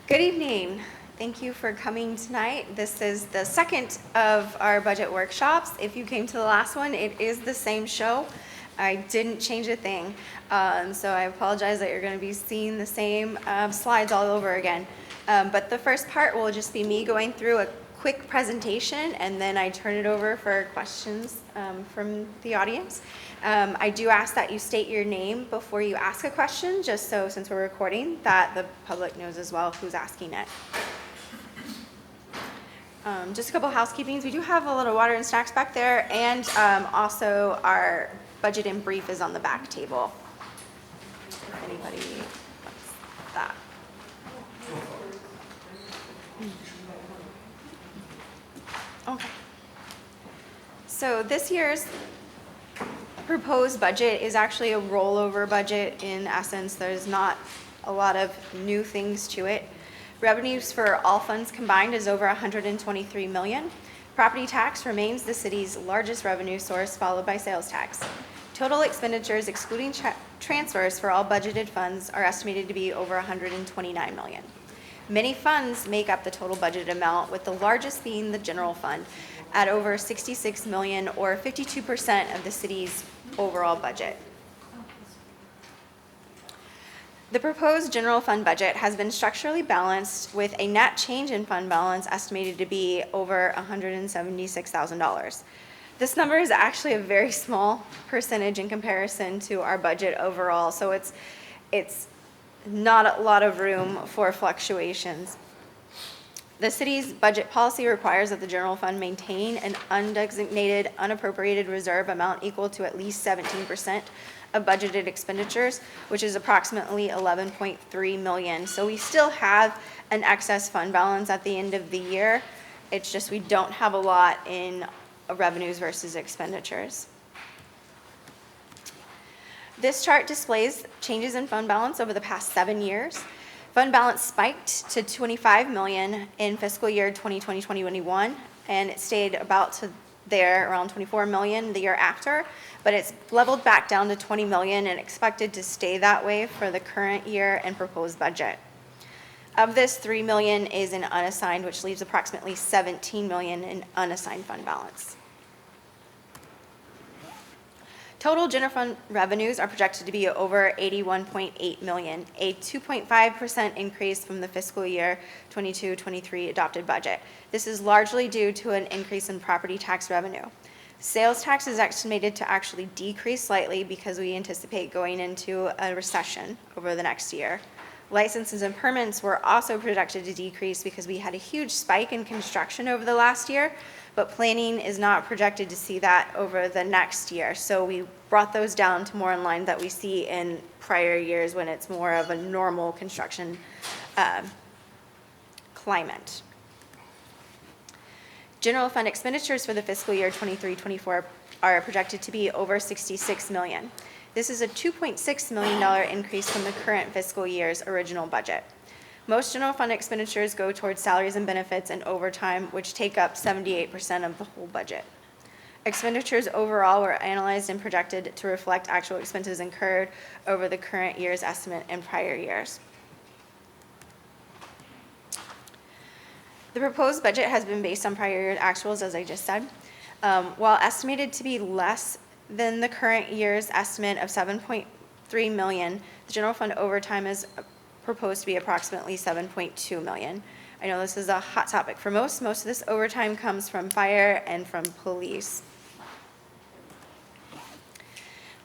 Good evening. Thank you for coming tonight. This is the second of our budget workshops. If you came to the last one, it is the same show. I didn't change a thing. So I apologize that you're going to be seeing the same slides all over again. But the first part will just be me going through a quick presentation, and then I turn it over for questions from the audience. I do ask that you state your name before you ask a question, just so since we're recording, that the public knows as well who's asking it. Just a couple housekeepings. We do have a little water and snacks back there, and also our budget in brief is on the back table. If anybody wants that. Okay. So this year's proposed budget is actually a rollover budget. In essence, there's not a lot of new things to it. Revenues for all funds combined is over $123 million. Property tax remains the city's largest revenue source, followed by sales tax. Total expenditures, excluding transfers for all budgeted funds, are estimated to be over $129 million. Many funds make up the total budget amount, with the largest being the general fund at over $66 million, or 52% of the city's overall budget. The proposed general fund budget has been structurally balanced, with a net change in fund balance estimated to be over $176,000. This number is actually a very small percentage in comparison to our budget overall, so it's not a lot of room for fluctuations. The city's budget policy requires that the general fund maintain an undesignated, unappropriated reserve amount equal to at least 17% of budgeted expenditures, which is approximately $11.3 million. So we still have an excess fund balance at the end of the year. It's just we don't have a lot in revenues versus expenditures. This chart displays changes in fund balance over the past 7 years. Fund balance spiked to $25 million in fiscal year 2020-2021, and it stayed about to there around $24 million the year after, but it's leveled back down to $20 million and expected to stay that way for the current year and proposed budget. Of this, $3 million is in unassigned, which leaves approximately $17 million in unassigned fund balance. Total general fund revenues are projected to be over $81.8 million, a 2.5% increase from the fiscal year 22-23 adopted budget. This is largely due to an increase in property tax revenue. Sales tax is estimated to actually decrease slightly because we anticipate going into a recession over the next year. Licenses and permits were also projected to decrease because we had a huge spike in construction over the last year, but planning is not projected to see that over the next year. So we brought those down to more in line that we see in prior years when it's more of a normal construction climate. General fund expenditures for the fiscal year 23-24 are projected to be over $66 million. This is a $2.6 million increase from the current fiscal year's original budget. Most general fund expenditures go towards salaries and benefits and overtime, which take up 78% of the whole budget. Expenditures overall were analyzed and projected to reflect actual expenses incurred over the current year's estimate and prior years. The proposed budget has been based on prior year actuals, as I just said. While estimated to be less than the current year's estimate of $7.3 million, the general fund overtime is proposed to be approximately $7.2 million. I know this is a hot topic for most. Most of this overtime comes from fire and from police.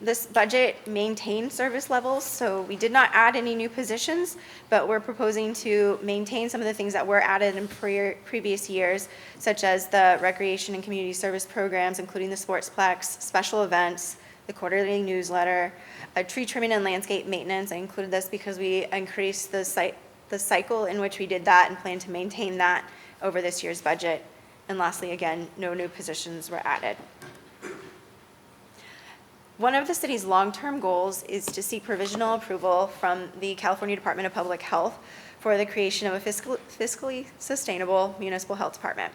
This budget maintains service levels, so we did not add any new positions, but we're proposing to maintain some of the things that were added in previous years, such as the recreation and community service programs, including the Sportsplex, special events, the quarterly newsletter, tree trimming and landscape maintenance. I included this because we increased the cycle in which we did that and plan to maintain that over this year's budget. And lastly, again, no new positions were added. One of the city's long-term goals is to seek provisional approval from the California Department of Public Health for the creation of a fiscally sustainable municipal health department.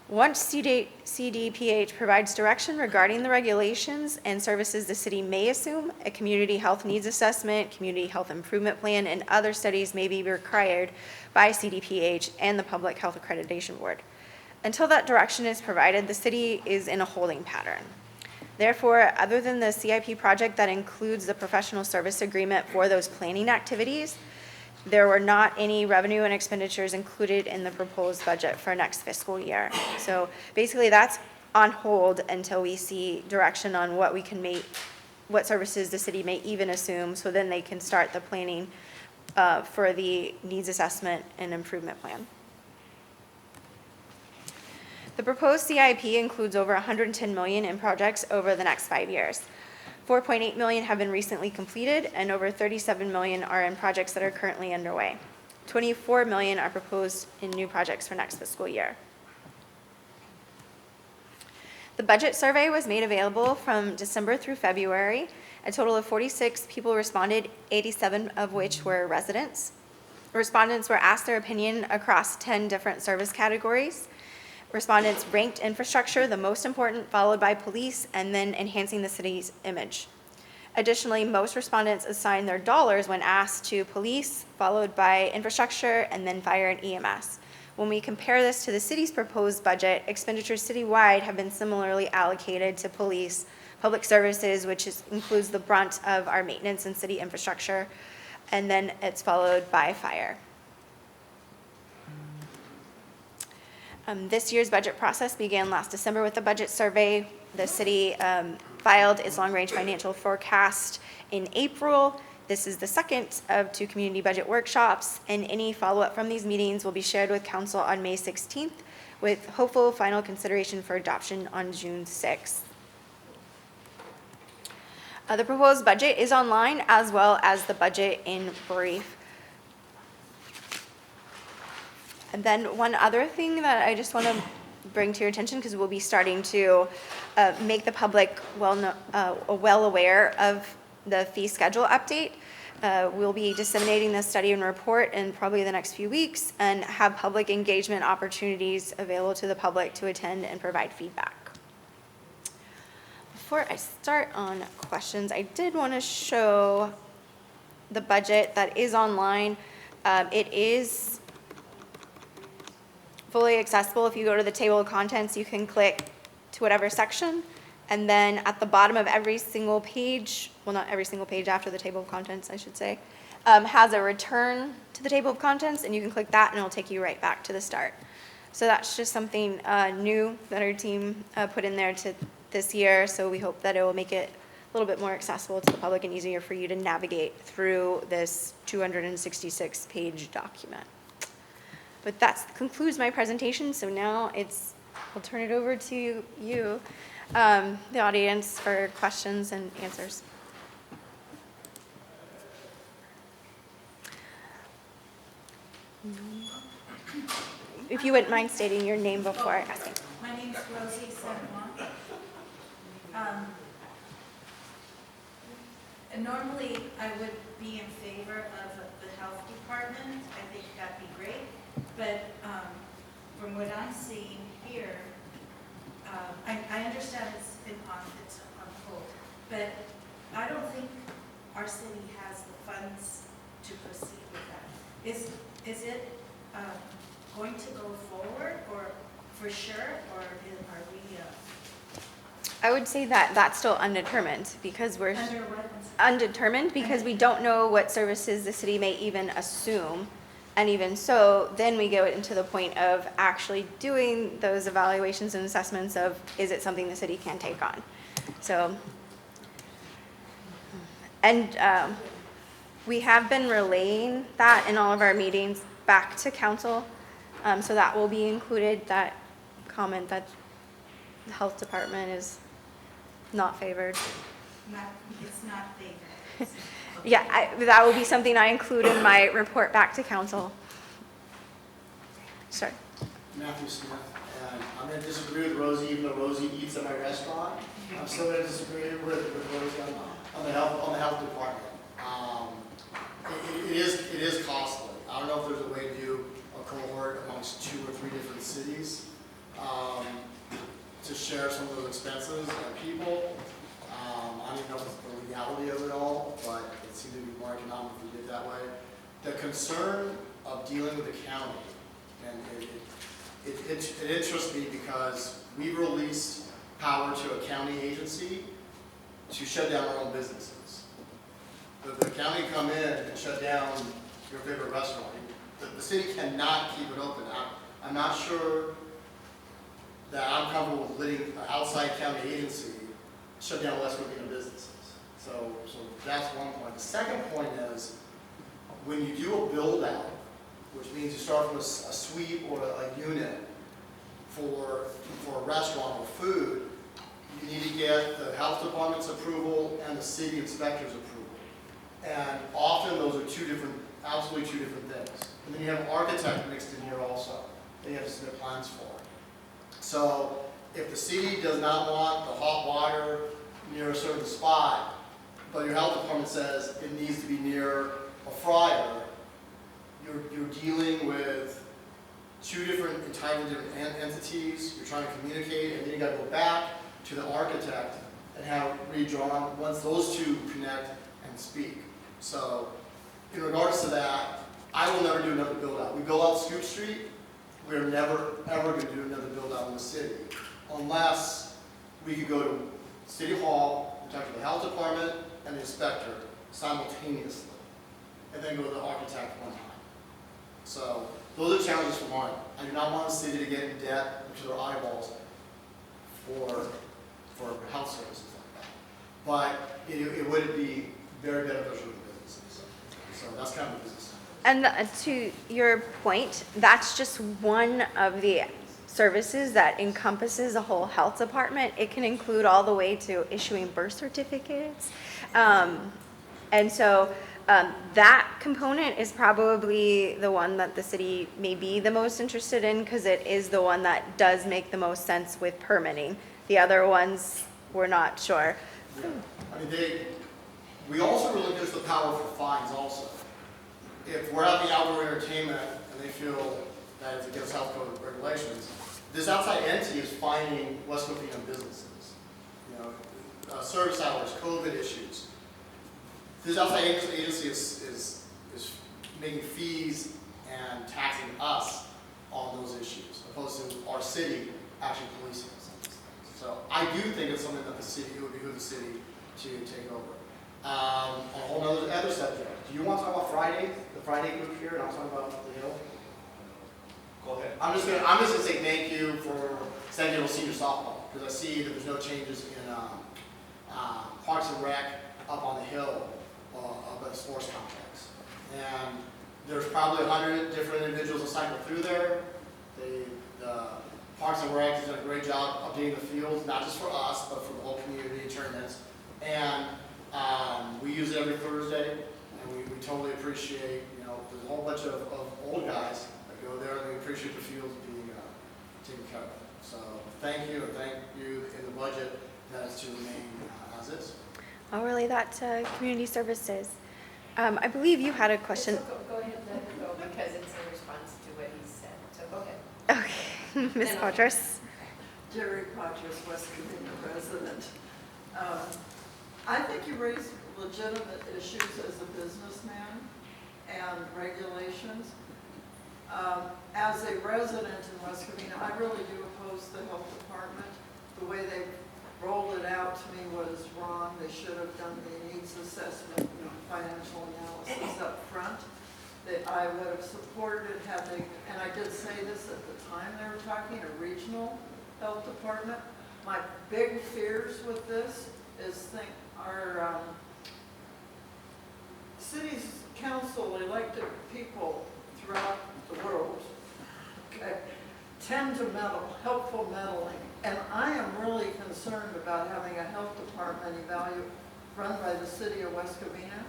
Once CDPH provides direction regarding the regulations and services the city may assume, a community health needs assessment, community health improvement plan, and other studies may be required by CDPH and the Public Health Accreditation Board. Until that direction is provided, the city is in a holding pattern. Therefore, other than the CIP project that includes the professional service agreement for those planning activities, there were not any revenue and expenditures included in the proposed budget for next fiscal year. So basically that's on hold until we see direction on what we can make, what services the city may even assume, so then they can start the planning for the needs assessment and improvement plan. The proposed CIP includes over $110 million in projects over the next 5 years. $4.8 million have been recently completed, and over $37 million are in projects that are currently underway. $24 million are proposed in new projects for next fiscal year. The budget survey was made available from December through February. A total of 46 people responded, 87 of which were residents. Respondents were asked their opinion across 10 different service categories. Respondents ranked infrastructure the most important, followed by police, and then enhancing the city's image. Additionally, most respondents assigned their dollars when asked to police, followed by infrastructure, and then fire and EMS. When we compare this to the city's proposed budget, expenditures citywide have been similarly allocated to police, public services, which includes the brunt of our maintenance and city infrastructure, and then it's followed by fire. This year's budget process began last December with the budget survey. The city filed its long-range financial forecast in April. This is the second of 2 community budget workshops, and any follow-up from these meetings will be shared with council on May 16th, with hopeful final consideration for adoption on June 6th. The proposed budget is online, as well as the budget in brief. And then one other thing that I just want to bring to your attention, because we'll be starting to make the public well aware of the fee schedule update. We'll be disseminating this study and report in probably the next few weeks, and have public engagement opportunities available to the public to attend and provide feedback. Before I start on questions, I did want to show the budget that is online. It is fully accessible. If you go to the table of contents, you can click to whatever section, and then at the bottom of every single page, well, not every single page, after the table of contents, I should say, has a return to the table of contents, and you can click that and it'll take you right back to the start. So that's just something new that our team put in there to this year, so we hope that it will make it a little bit more accessible to the public and easier for you to navigate through this 266-page document. But that concludes my presentation, so now I'll turn it over to you, the audience, for questions and answers. If you wouldn't mind stating your name before asking. My name is Rosie Senwa. Normally, I would be in favor of the health department. I think that'd be great. But from what I'm seeing here, I understand it's on hold, but I don't think our city has the funds to proceed with that. Is it going to go forward, or for sure, or are we? I would say that that's still undetermined, because we're Under what? undetermined because we don't know what services the city may even assume. And even so, then we go into the point of actually doing those evaluations and assessments of, is it something the city can take on? So, and we have been relaying that in all of our meetings back to council. So that will be included, that comment that the health department is not favored. It's not favored. Yeah, that will be something I include in my report back to council. Sure. Matthew Smith, and I'm going to disagree with Rosie, even though Rosie eats at my restaurant. I'm still going to disagree with Rosie on the health department. It is costly. I don't know if there's a way to do a cohort amongst 2 or 3 different cities. legality of it all, but it seemed to be more economic if we did it that way. The concern of dealing with the county, and it interests me because we released power to a county agency to shut down our own businesses. The county come in and shut down your favorite restaurant. The city cannot keep it open. I'm not sure that I'm comfortable with letting an outside county agency shut down West Covina businesses. So that's one point. The second point is, when you do a build out, which means you start from a suite or a unit for a restaurant or food, you need to get the health department's approval and the city inspector's approval. And often those are absolutely two different things. And then you have an architect mixed in here also, that you have to submit plans for. So if the city does not want the hot water near a certain spot, but your health department says it needs to be near a fryer, you're dealing with two different entirely different entities. You're trying to communicate, and then you got to go back to the architect and have it redrawn once those two connect and speak. So in regards to that, I will never do another build out. We build out Scoop Street. We're never ever going to do another build out in the city unless we could go to City Hall and talk to the health department and the inspector simultaneously, and then go to the architect one time. So those are challenges for mine. I do not want the city to get in debt to their eyeballs for health services like that. But it would be very beneficial to businesses. So that's kind of the business. And to your point, that's just one of the services that encompasses a whole health department. It can include all the way to issuing birth certificates. And so that component is probably the one that the city may be the most interested in, because it is the one that does make the most sense with permitting. The other ones, we're not sure. Yeah. I mean, we also relinquish the power for fines also. If we're having outdoor entertainment and they feel that it's against health code regulations, this outside entity is fining West Covina businesses. You know, service hours, COVID issues. This outside agency is making fees and taxing us on those issues, opposed to our city actually policing us on these things. So I do think it's something that it would behoove the city to take over. On a whole other subject, do you want to talk about Friday, the Friday group here, and I'll talk about the Hill? Go ahead. I'm just gonna say thank you for San Diego Senior Softball, because I see that there's no changes in Parks and Rec up on the hill of the sports complex. And there's probably 100 different individuals that cycle through there. The Parks and Rec has done a great job updating the fields, not just for us, but for the whole community tournaments. And we use it every Thursday, and we totally appreciate, there's a whole bunch of old guys that go there, and we appreciate the fields being taken care of. So thank you, and thank you in the budget that is to remain as is. I'll relay that to community services. I believe you had a question. So go ahead, let her go, because it's in response to what he said, so go ahead. Okay, Ms. Potras. Jerry Potras, West Covina resident. I think you raise legitimate issues as a businessman and regulations. As a resident in West Covina, I really do oppose the health department. The way they rolled it out to me was wrong. They should have done the needs assessment, financial analysis up front. That I would have supported had they, and I did say this at the time they were talking, a regional health department. My big fears with this is our city's council elected people throughout the world, okay, tend to meddle, helpful meddling. And I am really concerned about having a health department run by the city of West Covina,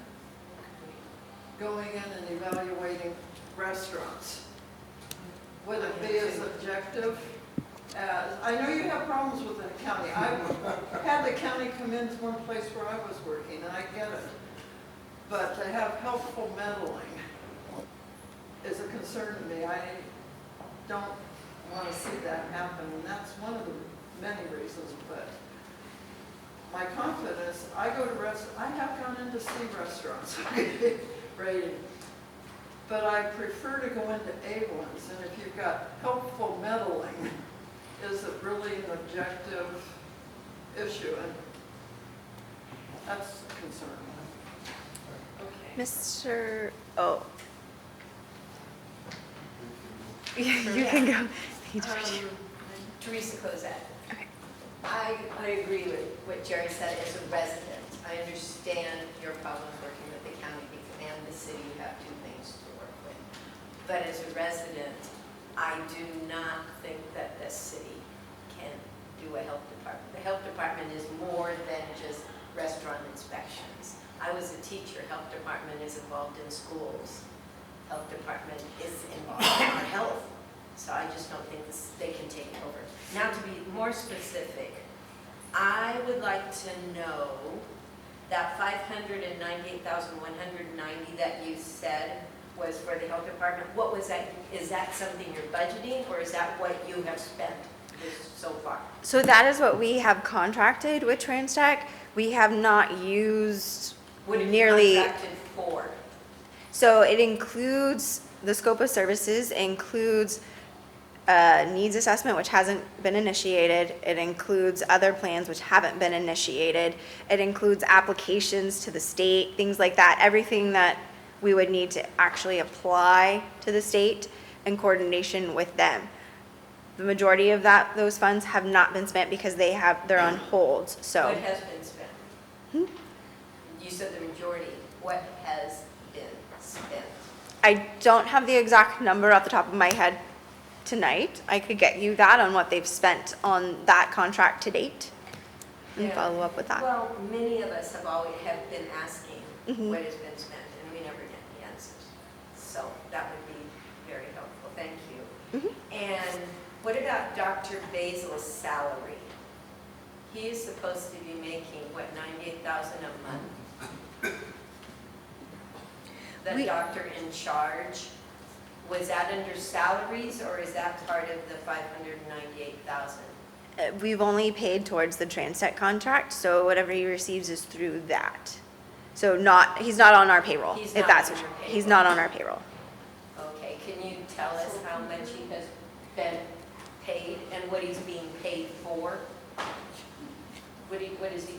going in and evaluating restaurants. Would it be as objective as, I know you have problems with the county. I had the county come into one place where I was working, and I get it. But to have helpful meddling is a concern to me. I don't want to see that happen, and that's one of the many reasons, but my confidence, I go to I have gone in to see restaurants, rating. But I prefer to go into A ones, and if you've got helpful meddling, is it really an objective issue? And that's a concern. Okay. Mr. Oh. You can go. Teresa Cozad. Okay. I agree with what Jerry said as a resident. I understand your problems working with the county and the city. You have two things to work with. But as a resident, I do not think that the city can do a health department. The health department is more than just restaurant inspections. I was a teacher. Health department is involved in schools. Health department is involved in our health. So I just don't think they can take it over. Now, to be more specific, I would like to know that $598,190 that you said was for the health department. What was that? Is that something you're budgeting, or is that what you have spent so far? So that is what we have contracted with Transtech. We have not used What have nearly. you contracted for? So it includes, the scope of services includes needs assessment, which hasn't been initiated. It includes other plans which haven't been initiated. It includes applications to the state, things like that, everything that we would need to actually apply to the state in coordination with them. The majority of those funds have not been spent because they're on hold, so. What has been spent? You said the majority. What has been spent? I don't have the exact number off the top of my head tonight. I could get you that on what they've spent on that contract to date and Yeah. follow up with that. Well, many of us have been asking Mhm. what has been spent, and we never get the answers. So that would be very helpful. Thank you. Mhm. And what about Dr. Basil's salary? He is supposed to be making, what, $98,000 a month? The We- doctor in charge, was that under salaries, or is that part of the $598,000? We've only paid towards the Transtech contract, so whatever he receives is through that. So he's not on our payroll, He's if not that's on what your he's payroll. not on our payroll. Okay, can you tell us how much he has been paid and what he's being paid for? What does he do?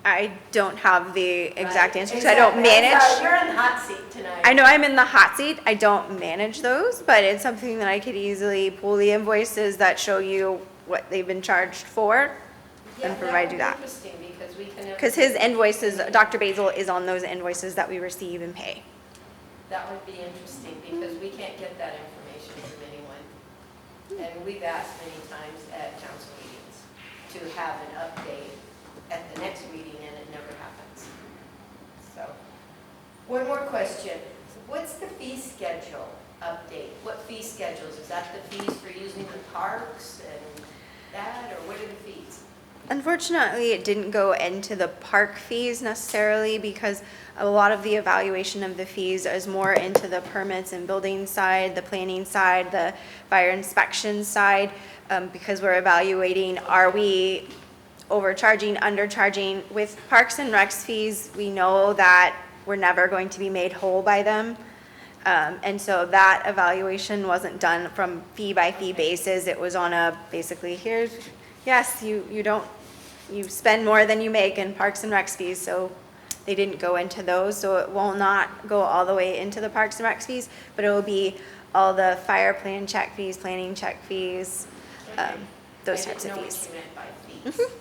I don't have the exact Right. answer because I don't Exactly. manage. You're in the hot seat tonight. I know I'm in the hot seat. I don't manage those, but it's something that I could easily pull the invoices that show you what they've been charged for Yeah, and provide you that that. would be interesting because we can. Because his invoices, Dr. Basil is on those invoices that we receive and pay. That would be interesting because we can't get that information from anyone. And we've asked many times at council meetings to have an update at the next meeting, and it never happens. So, one more question. What's the fee schedule update? What fee schedules? Is that the fees for using the parks and that, or what are the fees? Unfortunately, it didn't go into the park fees necessarily because a lot of the evaluation of the fees is more into the permits and building side, the planning side, the fire inspection side, because we're evaluating, are we overcharging, undercharging? With parks and recs fees, we know that we're never going to be made whole by them. And so that evaluation wasn't done from fee by fee basis. It was on a, basically, yes, you spend more than you make in parks and recs fees, so they didn't go into those. So it will not go all the way into the parks and recs fees, but it will be all the fire plan check fees, planning check fees, those types of I didn't know fees. what you meant by fees. Mhm.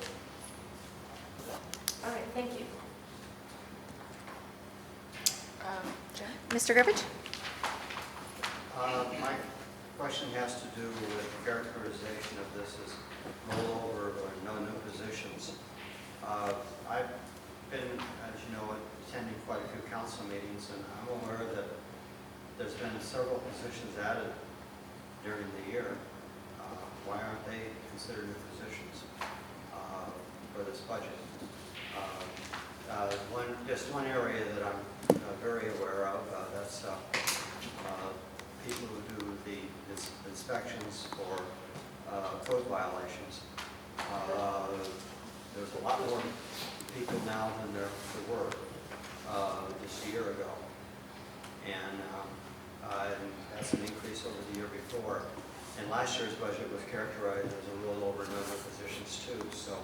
All right, thank you. Mr. Garbage? My question has to do with characterization of this as rollover or no new positions. I've been, as you know, attending quite a few council meetings, and I'm aware that there's been several positions added during the year. Why aren't they considered new positions for this budget? Just one area that I'm very aware of, that's people who do the inspections for code violations. There's a lot more people now than there were just a year ago. And that's an increase over the year before. And last year's budget was characterized as a rollover number of positions too. So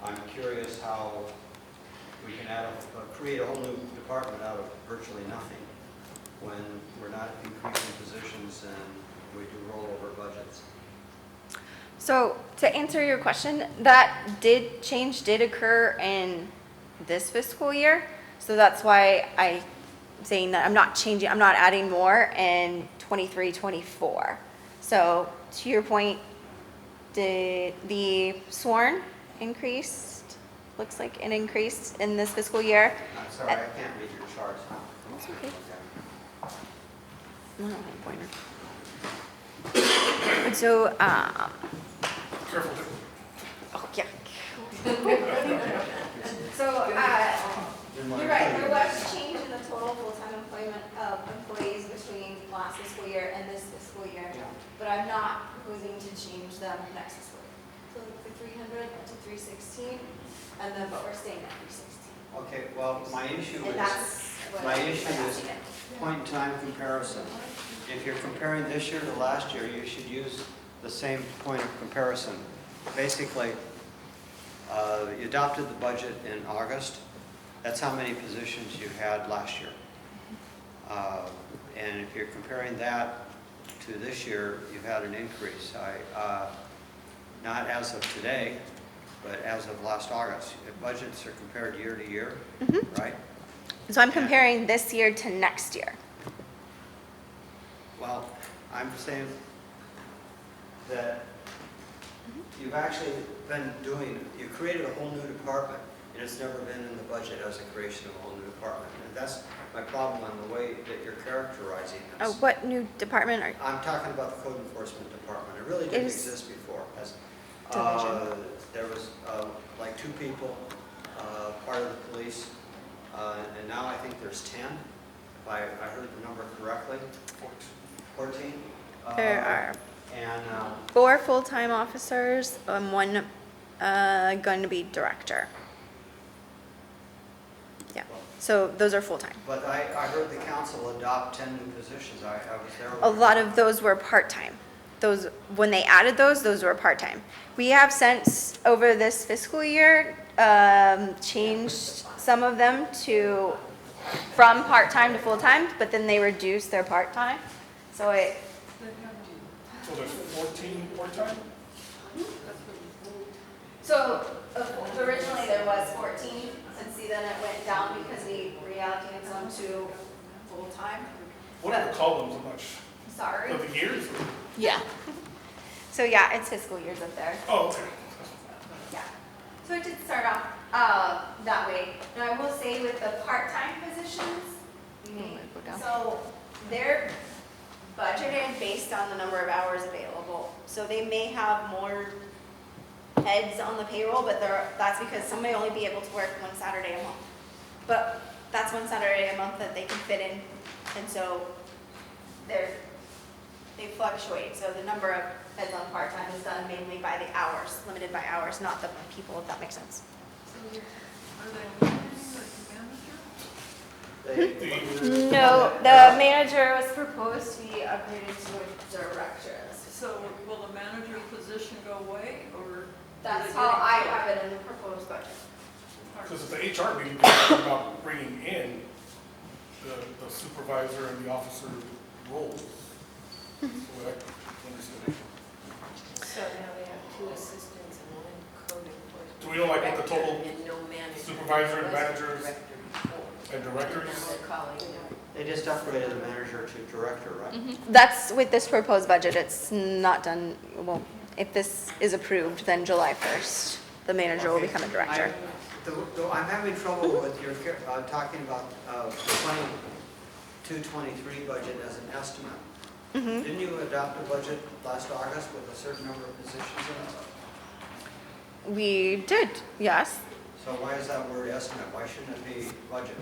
I'm curious how we can create a whole new department out of virtually nothing when we're not increasing positions and we do rollover budgets. So to answer your question, that did occur in this fiscal year. So that's why I'm saying that I'm not adding more in 23, 24. So to your point, the sworn increased, looks like an increase in this fiscal year. I'm sorry, I can't read your charts. That's okay. I don't have a pointer. And so, Careful. oh, yeah. So, you're right, there was change in the total full-time employment of employees between last fiscal year and this fiscal year. But I'm not proposing to change them next fiscal year. So the 300 to 316, and then, but we're staying at 316. Okay, well, my issue And that's what my I'm issue is asking. point-in-time comparison. If you're comparing this year to last year, you should use the same point of comparison. Basically, you adopted the budget in August. That's how many positions you had last year. And if you're comparing that to this year, you've had an increase. Not as of today, but as of last August. If budgets are compared year to year, right? So I'm comparing this year to next year. Well, I'm saying that you've actually been you created a whole new department, and it's never been in the budget as a creation of a whole new department. And that's my problem on the way that you're characterizing this. Oh, what new department are, I'm talking about the code enforcement department. It really didn't Is- exist before. Division. There was like 2 people, part of the police, and now I think there's 10, if I heard the number correctly. 14? there are And 4 full-time officers, one going to be director. Yeah, so those are full-time. but I heard the council adopt 10 new positions. I was there. A lot of those were part-time. Those, when they added those were part-time. We have since, over this fiscal year, changed some of them from part-time to full-time, but then they reduced their part-time. So So there's 14 part-time? So originally there was 14, and see then it went down because we reallocated some to full-time. What are the columns so much? Sorry. Of the years? Yeah. So yeah, it's fiscal years up there. Oh, okay. Yeah. So it did start off that way. Now I will say with the part-time positions, so they're budgeted based on the number of hours available. So they may have more heads on the payroll, but that's because some may only be able to work one Saturday a month. But that's one Saturday a month that they can fit in, and so they fluctuate. So the number of heads on part-time is done mainly by the hours, limited by hours, not the people, if that makes sense. Are they looking at the manager? No, the manager was proposed to be upgraded to a director. So will the manager position go away, or? That's how I have it in the proposed budget. Because at the HR meeting, they talked about bringing in the supervisor and the officer roles. So I understood. So now they have 2 assistants and 1 code enforcement. Do we know like what the total And no manager. supervisor and Was managers director before. and directors? Now they're calling them. They just upgraded the manager to director, right? That's with this proposed budget. It's not done, well, if this is approved, then July 1st, the manager will become a director. I'm having trouble with your talking about the 22-23 budget as an estimate. Didn't you adopt a budget last August with a certain number of positions in it? We did, yes. So why is that word estimate? Why shouldn't it be budget?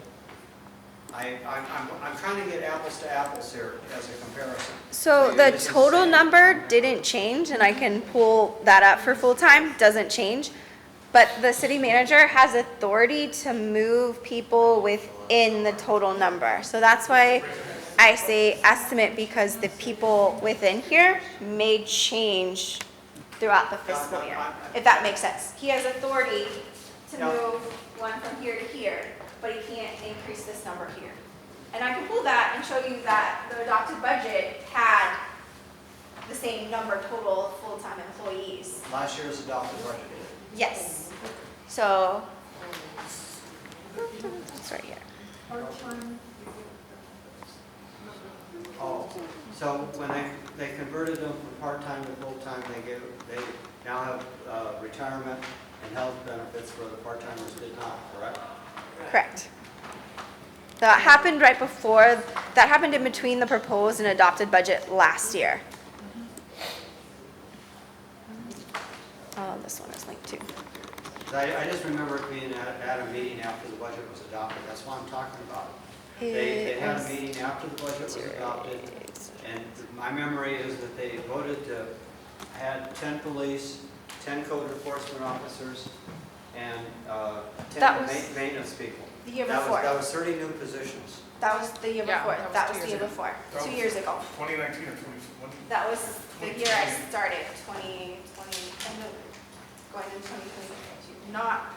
I'm trying to get apples to apples here as a comparison. So you're the using total same- number didn't change, and I can pull that up for full-time, doesn't change. But the city manager has authority to move people within the total number. So that's why I say estimate, because the people within here may change throughout the fiscal year, if that makes sense. He has authority to Yeah. move one from here to here, but he can't increase this number here. And I can pull that and show you that the adopted budget had the same number total of full-time employees. Last year's adopted budget. Yes. So, it's right here. Part-time, Oh, so when they converted them from part-time to full-time, they now have retirement and health benefits where the part-timers did not, correct? Correct. That happened right before, that happened in between the proposed and adopted budget last year. This one is linked too. 'Cause I just remember it being at a meeting after the budget was adopted, that's what I'm talking about. They had a meeting after the budget was adopted, and my memory is that they voted to add 10 police, 10 code enforcement officers, and That 10 was maintenance people. The year That before. was 30 new positions. That was the year Yeah, before. that was That 2 was the years year ago. before, That 2 was years ago. 2019 or 2020? That was the year I started, 2020, going into 2022. Not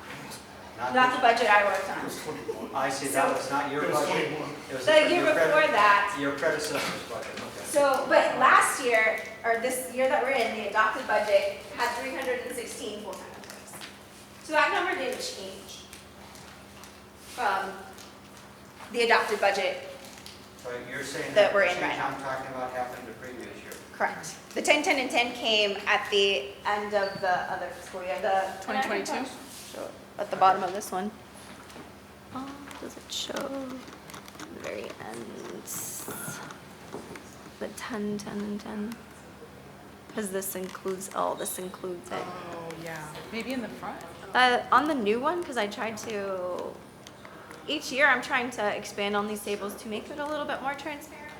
the budget I worked It on. was 21. I see, that was not your It was budget. 21. It was The year your before that, Your predecessor's budget, okay. so, but last year, or this year that we're in, the adopted budget had 316 full-time employees. So that number didn't change from the adopted budget, So you're saying that that we're the in change right now. I'm talking about happened the previous year? correct. The 10, 10, and 10 came at the end of the other school year, the. 2022? Show it at the bottom of this one. Oh, does it show the very end? The 10, 10, and 10? Because this includes, this includes it. Oh, yeah. Maybe in the front? On the new one, because I tried to, each year I'm trying to expand on these tables to make it a little bit more transparent.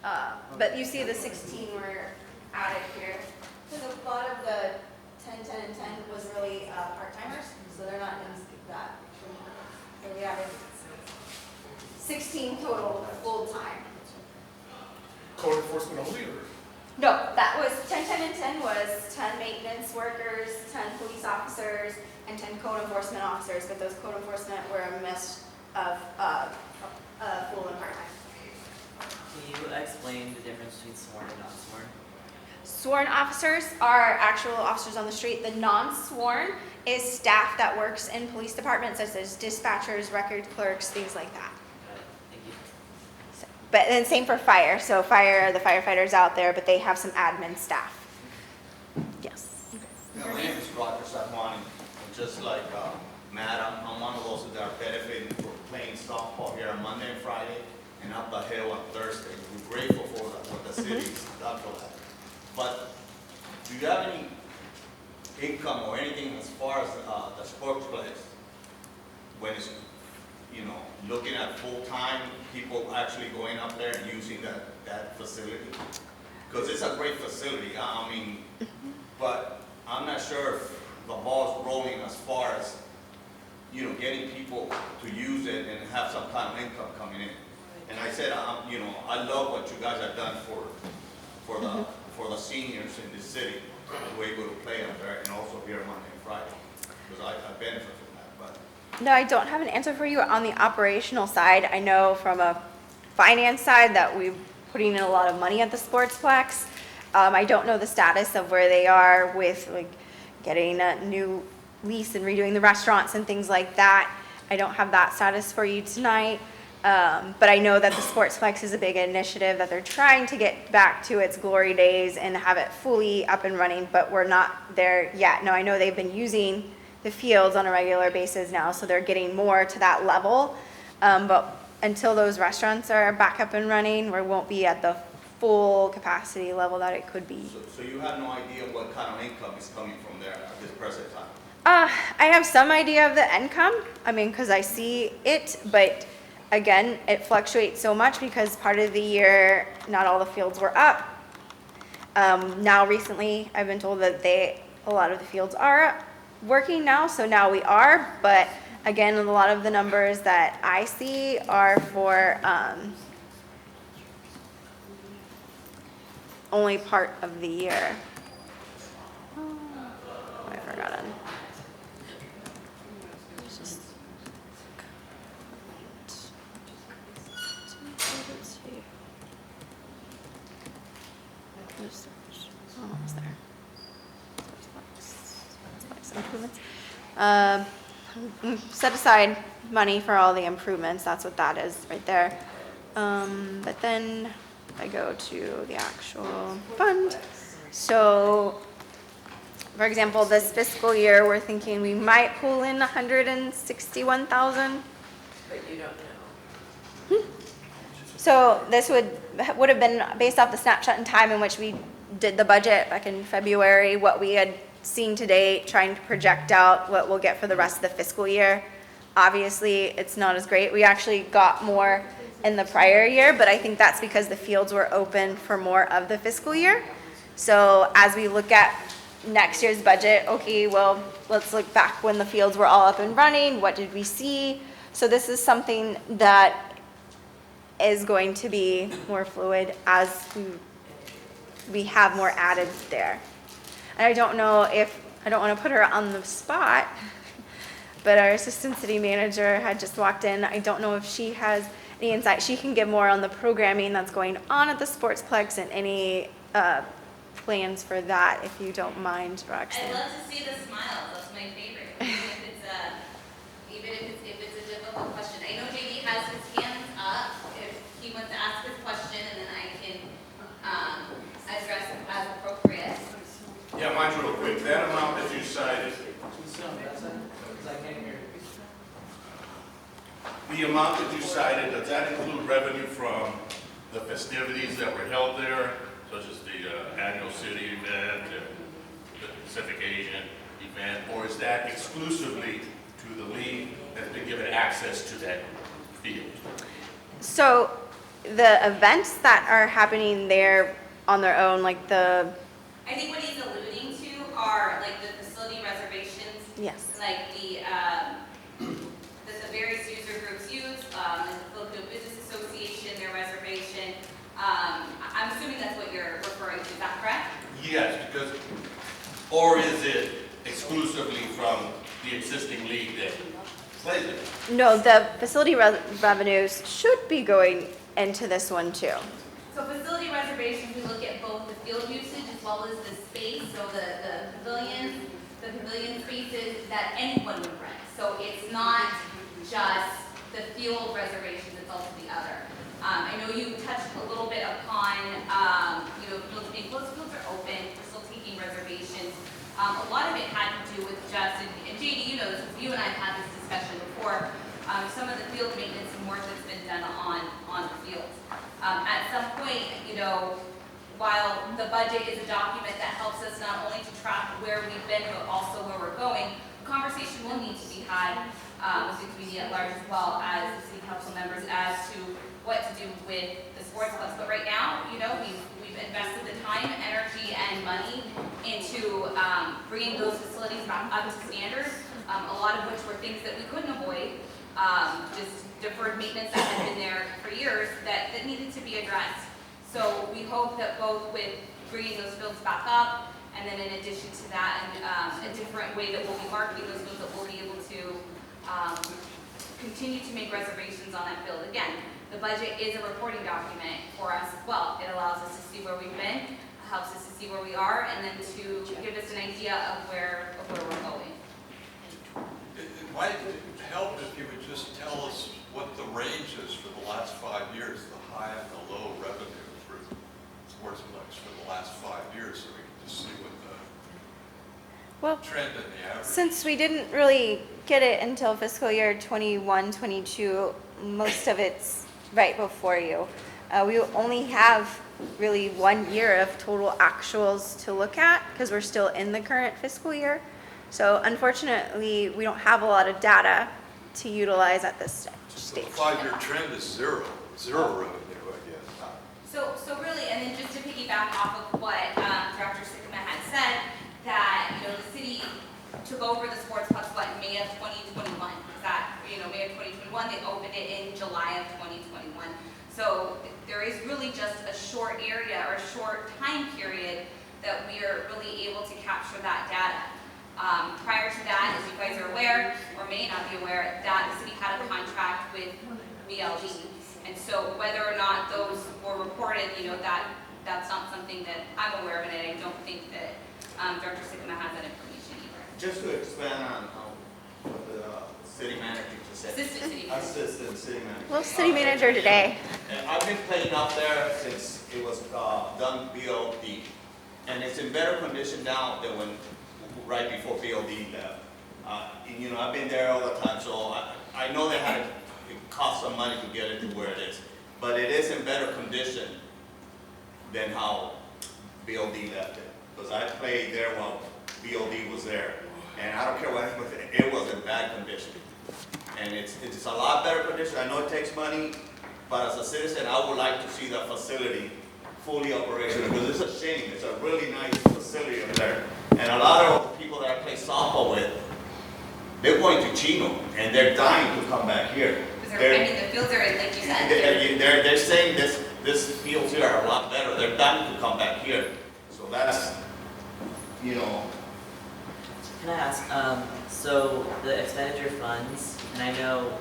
But you see the 16 were added here. Because a lot of the 10, 10, and 10 was really part-timers, so they're not in that. So we added 16 total full-time. Code enforcement only, or? No, that was 10, 10, and 10 was 10 maintenance workers, 10 police officers, and 10 code enforcement officers, but those code enforcement were a mix of full and part-time. Can you explain the difference between sworn and not sworn? Sworn officers are actual officers on the street. The non-sworn is staff that works in police departments, such as dispatchers, record clerks, things like that. Thank you. So, but then same for fire. So fire, the firefighters out there, but they have some admin staff. Yes. Yeah, my name is Roger Sarmani. And just like Matt, I'm one of those that are benefiting for playing softball here on Monday and Friday and up the hill on Thursday. We're grateful for what the city's done for that. But do you have any income or anything as far as the sports place? When it's, looking at full-time, people actually going up there and using that facility? Because it's a great facility, but I'm not sure if the ball's rolling as far as, getting people to use it and have some kind of income coming in. And I said, I love what you guys have done for the seniors in this city, to be able to play up there and also here Monday and Friday, because I benefit from that, but. No, I don't have an answer for you on the operational side. I know from a finance side that we're putting in a lot of money at the Sportsplex. I don't know the status of where they are with getting a new lease and redoing the restaurants and things like that. I don't have that status for you tonight. But I know that the Sportsplex is a big initiative that they're trying to get back to its glory days and have it fully up and running, but we're not there yet. No, I know they've been using the fields on a regular basis now, so they're getting more to that level. But until those restaurants are back up and running, we won't be at the full capacity level that it could be. So you have no idea what kind of income is coming from there at this present time? I have some idea of the income, because I see it, but again, it fluctuates so much because part of the year, not all the fields were up. Now recently, I've been told that a lot of the fields are up. working now, so now we are, but again, a lot of the numbers that I see are for, only part of the year. Oh, I forgot it. Almost there. Improvements. Set aside money for all the improvements, that's what that is right there. But then I go to the actual fund. So, for example, this fiscal year, we're thinking we might pull in 161,000. But you don't know. So this would have been based off the snapshot in time in which we did the budget back in February, what we had seen to date, trying to project out what we'll get for the rest of the fiscal year. Obviously, it's not as great. We actually got more in the prior year, but I think that's because the fields were open for more of the fiscal year. So as we look at next year's budget, okay, well, let's look back when the fields were all up and running. What did we see? So this is something that is going to be more fluid as we have more added there. And I don't know if, I don't want to put her on the spot, but our assistant city manager had just walked in. I don't know if she has any insight. She can give more on the programming that's going on at the Sportsplex and any plans for that, if you don't mind, Roxanne. I'd love to see the smiles. That's my favorite. Even if it's a difficult question. I know JD has his hands up if he wants to ask his question, and then I can address it as appropriate. Yeah, mine's real quick. That amount that you cited, the amount that you cited, does that include revenue from the festivities that were held there, such as the annual city event and the Pacific Asian event, or is that exclusively to the league that's been given access to that field? So the events that are happening there on their own, like the, I think what he's alluding to are like the facility reservations, yes. like that the various user groups use, and the Filipino Business Association, their reservation. I'm assuming that's what you're referring to. Is that correct? Yes, because, or is it exclusively from the existing league that plays it? No, the facility revenues should be going into this one too. So facility reservations, we look at both the field usage as well as the space, so the pavilion spaces that anyone would rent. So it's not just the field reservations, it's also the other. I know you touched a little bit upon, fields are open, we're still taking reservations. A lot of it had to do with just, and JD, you know, you and I have had this discussion before, some of the field maintenance and work that's been done on the fields. At some point, while the budget is a document that helps us not only to track where we've been, but also where we're going, conversation will need to be had with the community at large as well as the city council members as to what to do with the sports clubs. But right now, we've invested the time, energy, and money into bringing those facilities back up to standard, a lot of which were things that we couldn't avoid, just deferred maintenance that had been there for years that needed to be addressed. So we hope that both with bringing those fields back up, and then in addition to that, a different way that we'll be marketing those fields, that we'll be able to continue to make reservations on that field. Again, the budget is a reporting document for us as well. It allows us to see where we've been, helps us to see where we are, and then to give us an idea of where we're going. It might help if you would just tell us what the range is for the last 5 years, the high and the low revenue for Sportsplex for the last 5 years, so we can just see what the trend in the average. Since we didn't really get it until fiscal year 21, 22, most of it's right before you. We only have really 1 year of total actuals to look at because we're still in the current fiscal year. So unfortunately, we don't have a lot of data to utilize at this stage. So the 5-year trend is zero revenue, I guess. So really, and then just to piggyback off of what Director Sikkema had said, that the city took over the sports clubs, in May of 2021. May of 2021, they opened it in July of 2021. So there is really just a short area or a short time period that we are really able to capture that data. Prior to that, as you guys are aware, or may not be aware, that the city had a contract with BLD. And so whether or not those were reported, that's not something that I'm aware of, and I don't think that Director Sigma has that information either. Just to expand on what the city manager just said. Assistant city manager. Well, city manager today. And I've been playing up there since it was done BLD, and it's in better condition now than right before BLD left. I've been there all the time, so I know it cost some money to get it to where it is, but it is in better condition than how BLD left it. Because I played there while BLD was there, and I don't care what happened with it, it was in bad condition. And it's a lot better condition. I know it takes money, but as a citizen, I would like to see the facility fully operational, because it's a shame. It's a really nice facility over there. And a lot of people that I play softball with, they're going to Chino, and they're dying to come back here. The fields are, like you said. They're saying this fields here are a lot better. They're dying to come back here. So that's, Can I ask, so the expenditure funds, and I know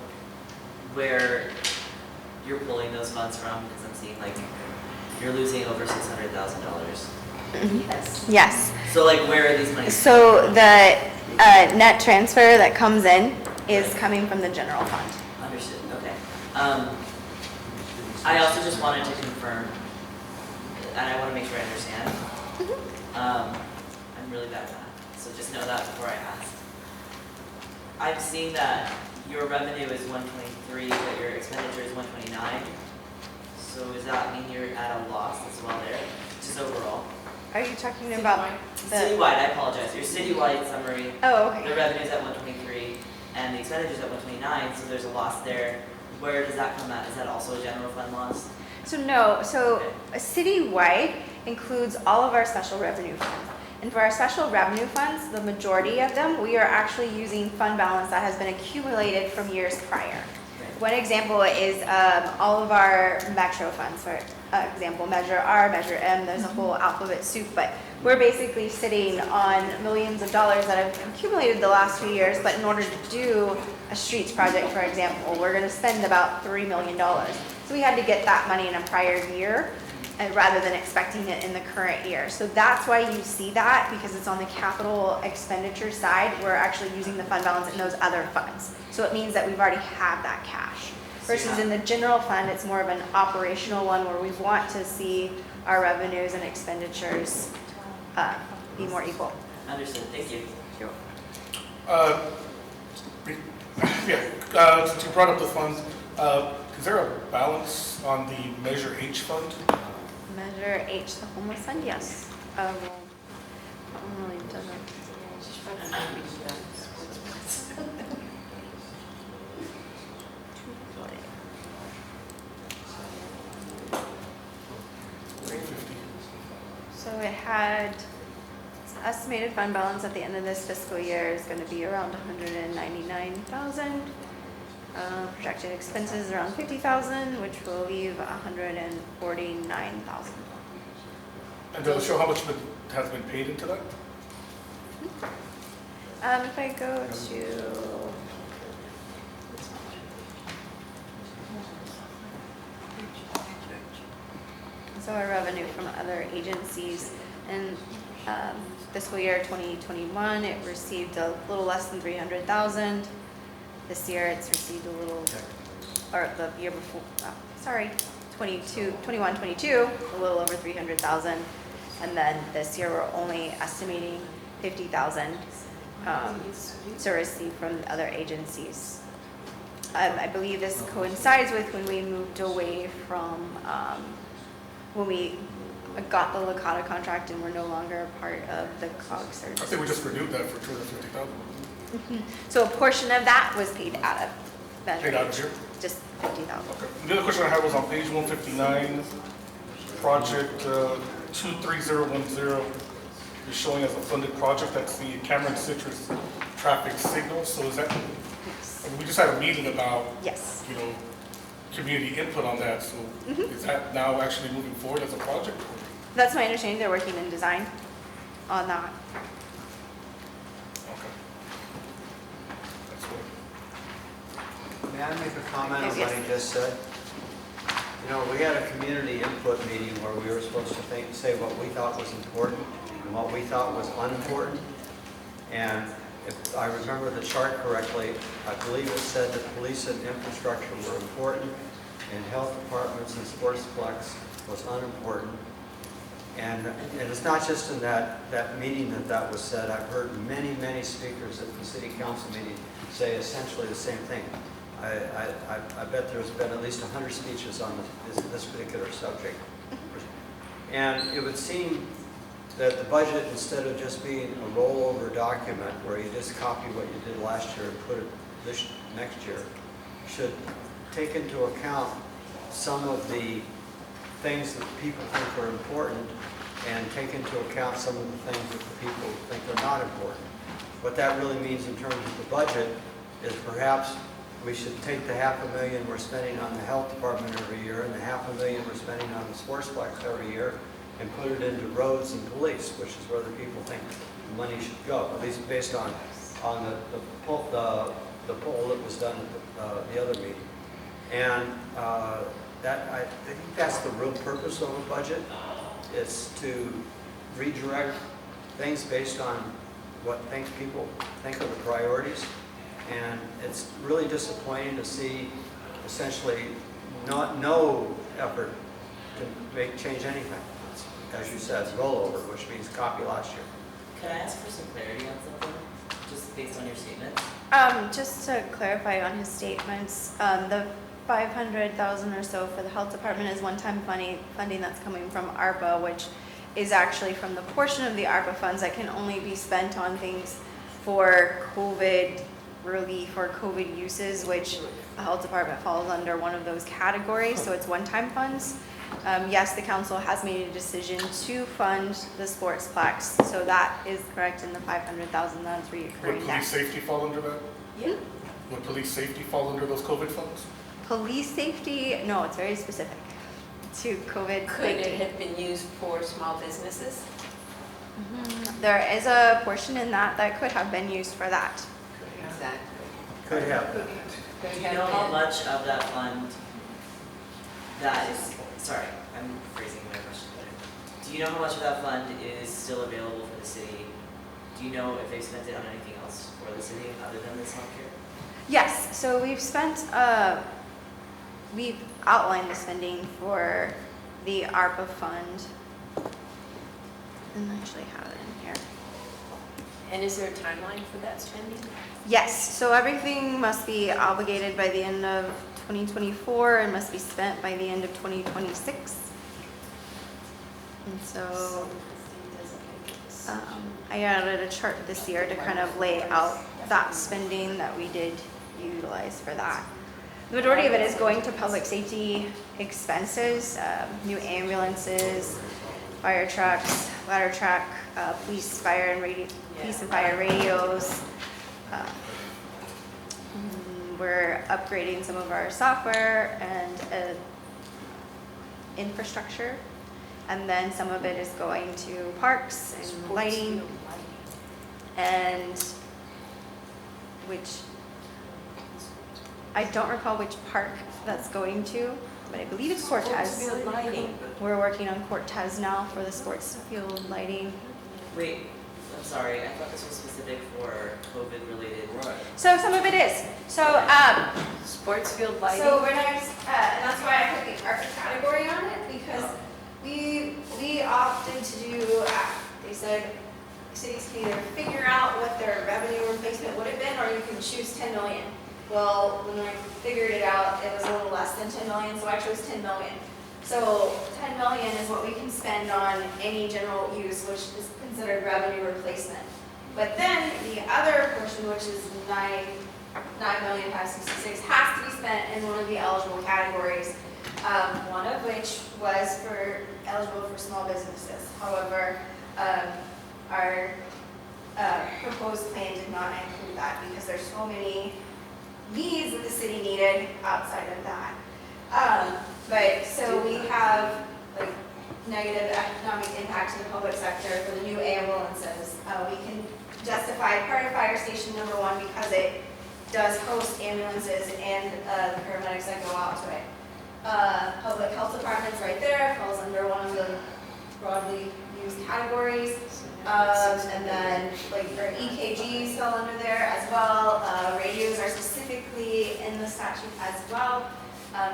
where you're pulling those funds from, because I'm seeing like you're losing over $600,000. Yes. Yes. So like, where are these monies? So the net transfer that comes in is coming from the general fund. Understood, okay. I also just wanted to confirm, and I want to make sure I understand. I'm really bad at that, so just know that before I ask. I'm seeing that your revenue is 123, but your expenditure is 129. So does that mean you're at a loss as well there, just overall? Are you talking about the? Citywide, I apologize. Your citywide summary, Oh, okay. the revenue's at 123 and the expenditure's at 129, so there's a loss there. Where does that come at? Is that also a general fund loss? So no, so a citywide includes all of our special revenue funds. And for our special revenue funds, the majority of them, we are actually using fund balance that has been accumulated from years prior. One example is all of our metro funds, for example, Measure R, Measure M, there's a whole alphabet soup, but we're basically sitting on millions of dollars that have accumulated the last few years, but in order to do a streets project, for example, we're gonna spend about $3 million. So we had to get that money in a prior year, rather than expecting it in the current year. So that's why you see that, because it's on the capital expenditure side, we're actually using the fund balance in those other funds. So it means that we've already have that cash. Versus in the general fund, it's more of an operational one where we want to see our revenues and expenditures be more equal. Understood, thank you. Since you brought up the funds, is there a balance on the Measure H fund? Measure H, the homeless fund, yes. Well, really doesn't. So it had, its estimated fund balance at the end of this fiscal year is going to be around 199,000. Projected expenses around 50,000, which will leave 149,000. And does it show how much has been paid into that? If I go to, so our revenue from other agencies in fiscal year 2021, it received a little less than 300,000. This year it's received a little, or the year before, 21, 22, a little over 300,000. And then this year we're only estimating 50,000 to receive from other agencies. I believe this coincides with when we moved away from, when we got the Licata contract and we're no longer a part of the COG service. I think we just renewed that for 250,000. So a portion of that was paid out of Measure Paid out of H, here? just 50,000. Okay. The other question I had was on page 159, project 23010. is showing as a funded project, that's the Cameron Citrus traffic signal, so is that, Yes. I mean, we just had a meeting about, Yes. you know, community input on that, so is that now actually moving forward as a project? That's my understanding. They're working in design on that. Okay. That's good. May I make a comment on Yes. what he just said? You know, we had a community input meeting where we were supposed to say what we thought was important and what we thought was unimportant. And if I remember the chart correctly, I believe it said that police and infrastructure were important and health departments and sportsplex was unimportant. And it's not just in that meeting that was said. I've heard many, many speakers at the city council meeting say essentially the same thing. I bet there's been at least 100 speeches on this particular subject. And it would seem that the budget, instead of just being a rollover document where you just copy what you did last year and put it this next year, should take into account some of the things that people think are important and take into account some of the things that the people think are not important. What that really means in terms of the budget is perhaps we should take the $500,000 we're spending on the health department every year and the $500,000 we're spending on the sportsplex every year and put it into roads and police, which is where the people think the money should go, at least based on the poll that was done at the other meeting. And I think that's the real purpose of a budget, is to redirect things based on what people think are the priorities. And it's really disappointing to see essentially no effort to change anything. It's, as you said, rollover, which means copy last year. Could I ask for some clarity on something, just based on your statements? Just to clarify on his statements, the 500,000 or so for the health department is one-time funding that's coming from ARPA, which is actually from the portion of the ARPA funds that can only be spent on things for COVID relief or COVID uses, which the health department falls under one of those categories, so it's one-time funds. Yes, the council has made a decision to fund the sportsplex, so that is correct in the 500,000 that's Would reoccurring police there. safety fall under that? Yeah. Would police safety fall under those COVID funds? Police safety, no, it's very specific to COVID Could it safety. have been used for small businesses? There is a portion in that could have been used for that. Exactly. Could happen. Do you know how much of that fund that is, sorry, I'm phrasing my question better. Do you know how much of that fund is still available for the city? Do you know if they've spent it on anything else for the city other than this healthcare? Yes, so we've spent, we've outlined the spending for the ARPA fund. And I actually have it in here. And is there a timeline for that spending? Yes, so everything must be obligated by the end of 2024 and must be spent by the end of 2026. And so I added a chart this year to kind of lay out that spending that we did utilize for that. The majority of it is going to public safety expenses, new ambulances, fire trucks, ladder truck, police and fire radios. We're upgrading some of our software and infrastructure. And then some of it is going to parks and lighting, and which, I don't recall which park that's going to, but I believe it's Cortez. Sports field lighting. We're working on Cortez now for the sports field lighting. Wait, I'm sorry, I thought this was specific for COVID related. Right. So some of it is. So, Sports field lighting? so we're next, and that's why I put the ARPA category on it, because we opted to do, they said cities can either figure out what their revenue replacement would have been, or you can choose 10 million. Well, when I figured it out, it was a little less than 10 million, so I chose 10 million. So 10 million is what we can spend on any general use, which is considered revenue replacement. But then the other portion, which is 9,566,000, has to be spent in one of the eligible categories. One of which was eligible for small businesses. However, our proposed plan did not include that because there's so many needs that the city needed outside of that. But so we have like negative economic impact to the public sector for the new ambulances. We can justify part of fire station number 1 because it does host ambulances and the paramedics that go out to it. Public health department's right there, falls under one of the broadly used categories. And then like our EKGs fell under there as well. Radios are specifically in the statute as well.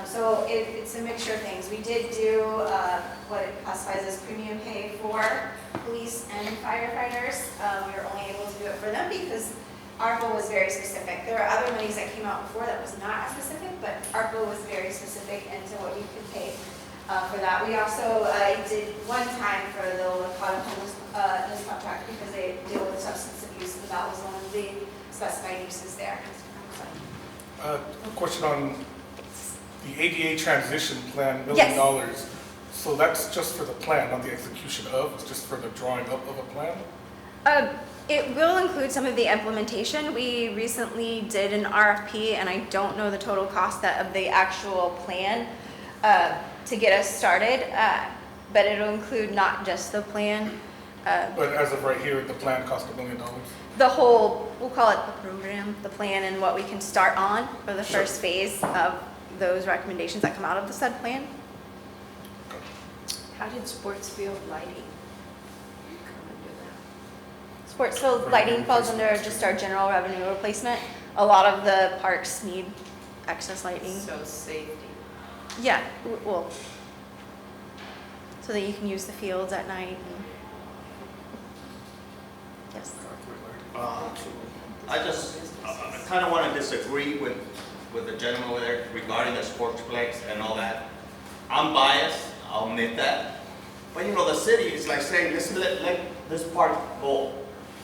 So it's a mixture of things. We did do what it classifies as premium pay for police and firefighters. We were only able to do it for them because ARPA was very specific. There are other monies that came out before that was not as specific, but ARPA was very specific into what you could pay for that. We also did one time for the Lakota homeless contract because they deal with substance abuse, and that was one of the specified uses there. A question on the ADA transition plan, $1 Yes. million. So that's just for the plan, not the execution of, it's just for the drawing up of a plan? It will include some of the implementation. We recently did an RFP, and I don't know the total cost of the actual plan to get us started, but it'll include not just the plan. But as of right here, the plan cost $1 million? The whole, we'll call it the program, the plan, and what we can start on for the first phase of those recommendations that come out of the said plan. How did sports field lighting come into that? Sports field lighting falls under just our general revenue replacement. A lot of the parks need excess lighting. So safety. Yeah, well, so that you can use the fields at night. And yes. I kind of want to disagree with the gentleman there regarding the sportsplex and all that. I'm biased, I'll admit that. But you know, the city is like saying, let this park go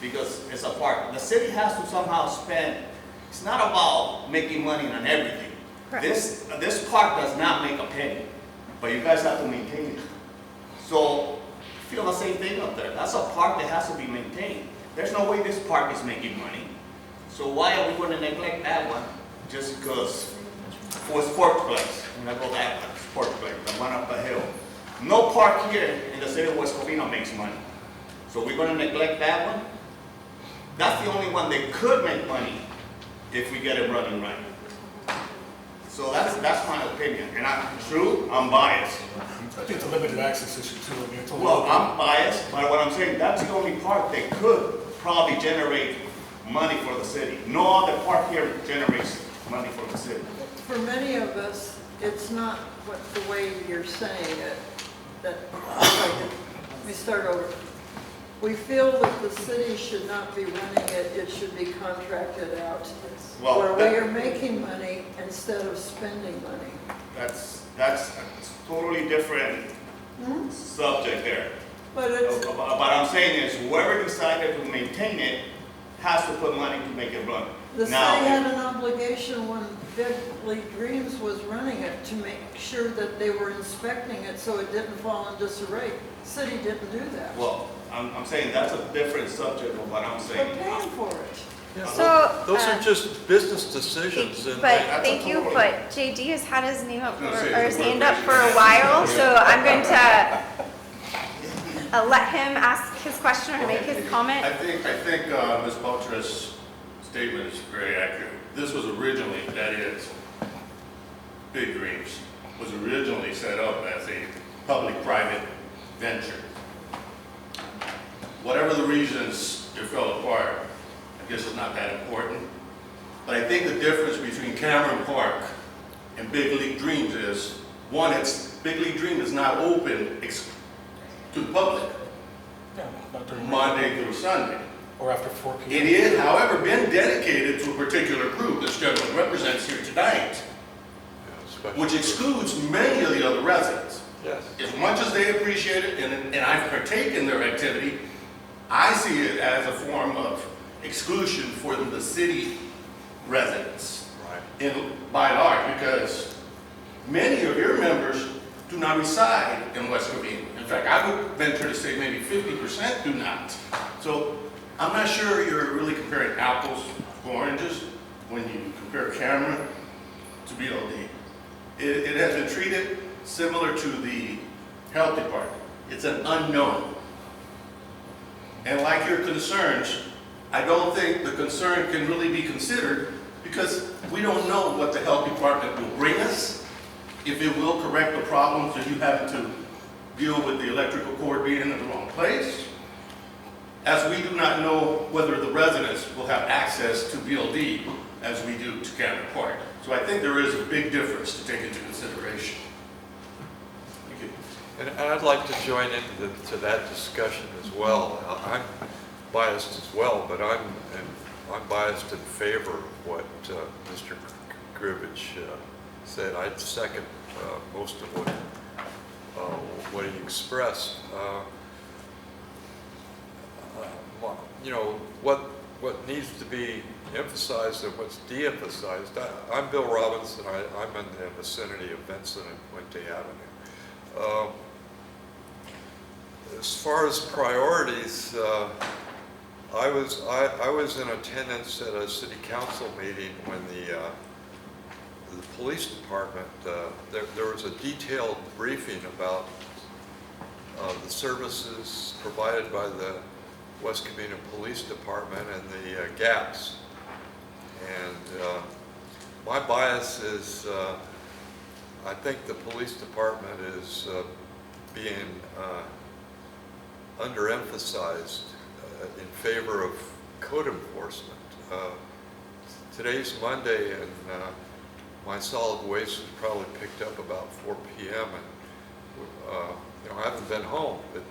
because it's a park. The city has to somehow spend, it's not about making money on everything. Correct. This park does not make a penny, but you guys have to maintain it. So, I feel the same thing up there. That's a park that has to be maintained. There's no way this park is making money. So why are we going to neglect that one just because for a sportsplex? I'm going to go that one, sportsplex, the one up the hill. No park here in the city of West Covina makes money. So we're going to neglect that one? That's the only one that could make money if we get it running right. So that's my opinion, and I'm biased. I think it's a limited access issue too. I mean, it's only Well, I'm biased, but what I'm saying, that's the only park that could probably generate money for the city. No other park here generates money for the city. For many of us, it's not the way you're saying it. Let me start over. We feel that the city should not be running it, it should be contracted out. Well, where we are making money instead of spending money. That's a totally different subject there. But it's, But I'm saying is whoever decided to maintain it has to put money to make it run. the city Now, had an obligation when Big League Dreams was running it to make sure that they were inspecting it so it didn't fall in disarray. City didn't do that. well, I'm saying that's a different subject of what I'm We're saying. paying for it. Yeah, So, those are just business decisions, and But That's a thank you, totally- but JD has had his name up, Gonna say or his the hand word up for a while, so I'm going to let him ask his question or make his comment. I think Ms. Boucher's statement is very accurate. This was originally, that is, Big Dreams, was originally set up as a public-private venture. Whatever the reasons it fell apart, I guess it's not that important. But I think the difference between Cameron Park and Big League Dreams is, one, Big League Dream is not open to the public, Yeah, not during Monday through Sunday. or after 4 p.m. It is, however, been dedicated to a particular group this gentleman represents here tonight, which excludes many of the other residents. yes. As much as they appreciate it, and I've partaken in their activity, I see it as a form of exclusion for the city residents. Right. By and large, because many of your members do not reside in West Covina. In fact, I would venture to say maybe 50% do not. So I'm not sure you're really comparing apples to oranges when you compare Cameron to BLD. It has been treated similar to the health department. It's an unknown. And like your concerns, I don't think the concern can really be considered because we don't know what the health department will bring us, if it will correct the problems of you having to deal with the electrical cord being in the wrong place, as we do not know whether the residents will have access to BLD as we do to Cameron Park. So I think there is a big difference to take into consideration. Thank you. And I'd like to join into that discussion as well. I'm biased as well, but I'm biased in favor of what Mr. Grivich said. I'd second most of what he expressed. You know, what needs to be emphasized and what's de-emphasized. I'm Bill Robinson. I'm in the vicinity of Benson and Puente Avenue. As far as priorities, I was in attendance at a city council meeting when the police department, there was a detailed briefing about the services provided by the West Covina Police Department and the gaps. And my bias is I think the police department is being underemphasized in favor of code enforcement. Today's Monday, and my solid waste was probably picked up about 4 p.m. and you know, I haven't been home, but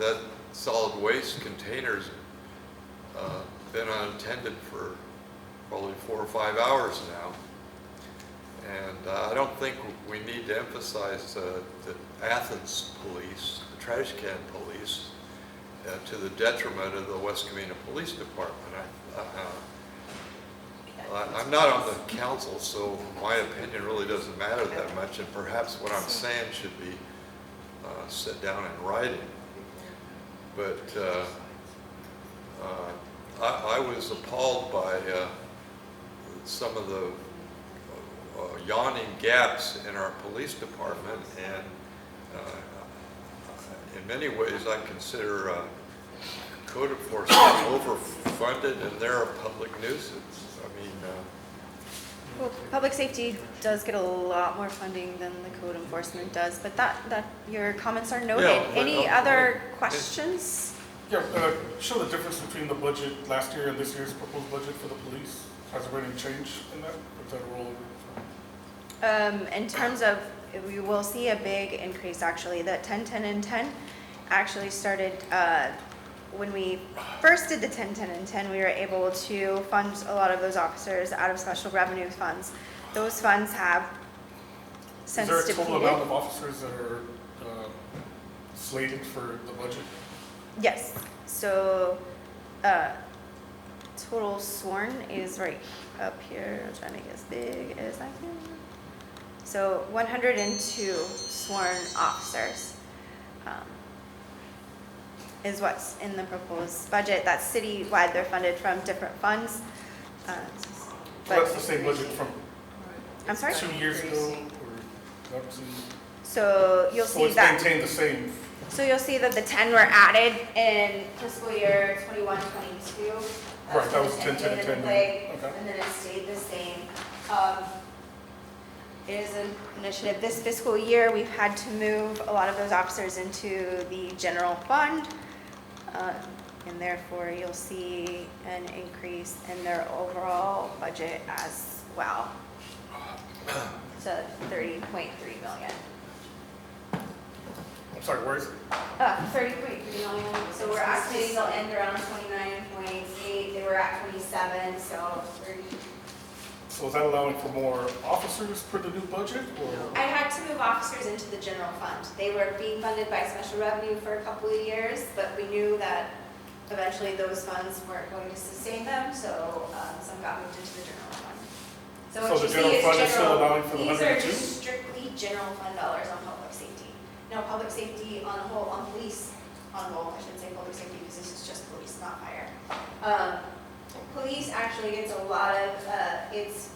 that solid waste container's been unattended for probably 4 or 5 hours now. And I don't think we need to emphasize the Athens police, the trash can police, to the detriment of the West Covina Police Department. I'm not on the council, so my opinion really doesn't matter that much, and perhaps what I'm saying should be set down in writing. But I was appalled by some of the yawning gaps in our police department, and in many ways I consider code enforcement overfunded, and they're a public nuisance. I mean, Well, public safety does get a lot more funding than the code enforcement does, but that your comments are noted. Yeah, but, Any other questions? Yeah, show the difference between the budget last year and this year's proposed budget for the police. Has there been any change in that? Or is that a rollover? In terms of, we will see a big increase actually. The 10, 10, and 10 actually started, when we first did the 10, 10, and 10, we were able to fund a lot of those officers out of special revenue funds. Those funds have since Is there a total depleted. amount of officers that are slated for the budget? Yes, so total sworn is right up here. I'm trying to get as big as I can. So 102 sworn officers is what's in the proposed budget. That's citywide. They're funded from different funds. So that's the same budget from I'm sorry? 2 years ago? Or up to, So you'll so see it's that. maintained the same? So you'll see that the 10 were added in fiscal year 21, 22. Right, that was 10, 10, and 10. Okay. And then it stayed the same. It is an initiative. This fiscal year, we've had to move a lot of those officers into the general fund. And therefore, you'll see an increase in their overall budget as well. To 30.3 million. I'm sorry, where is it? 30.3 million. So we're estimating they'll end around 29.8. They were at 27, so 30. So is that allowing for more officers per the new budget, or? I had to move officers into the general fund. They were being funded by special revenue for a couple of years, but we knew that eventually those funds weren't going to sustain them, so some got moved into the general fund. So what the you see general is fund is still allowing for the These are 102? just strictly general fund dollars on public safety. No, public safety on the whole, on police, on both, I should say public safety, because this is just police, not fire. Police actually gets a lot of, its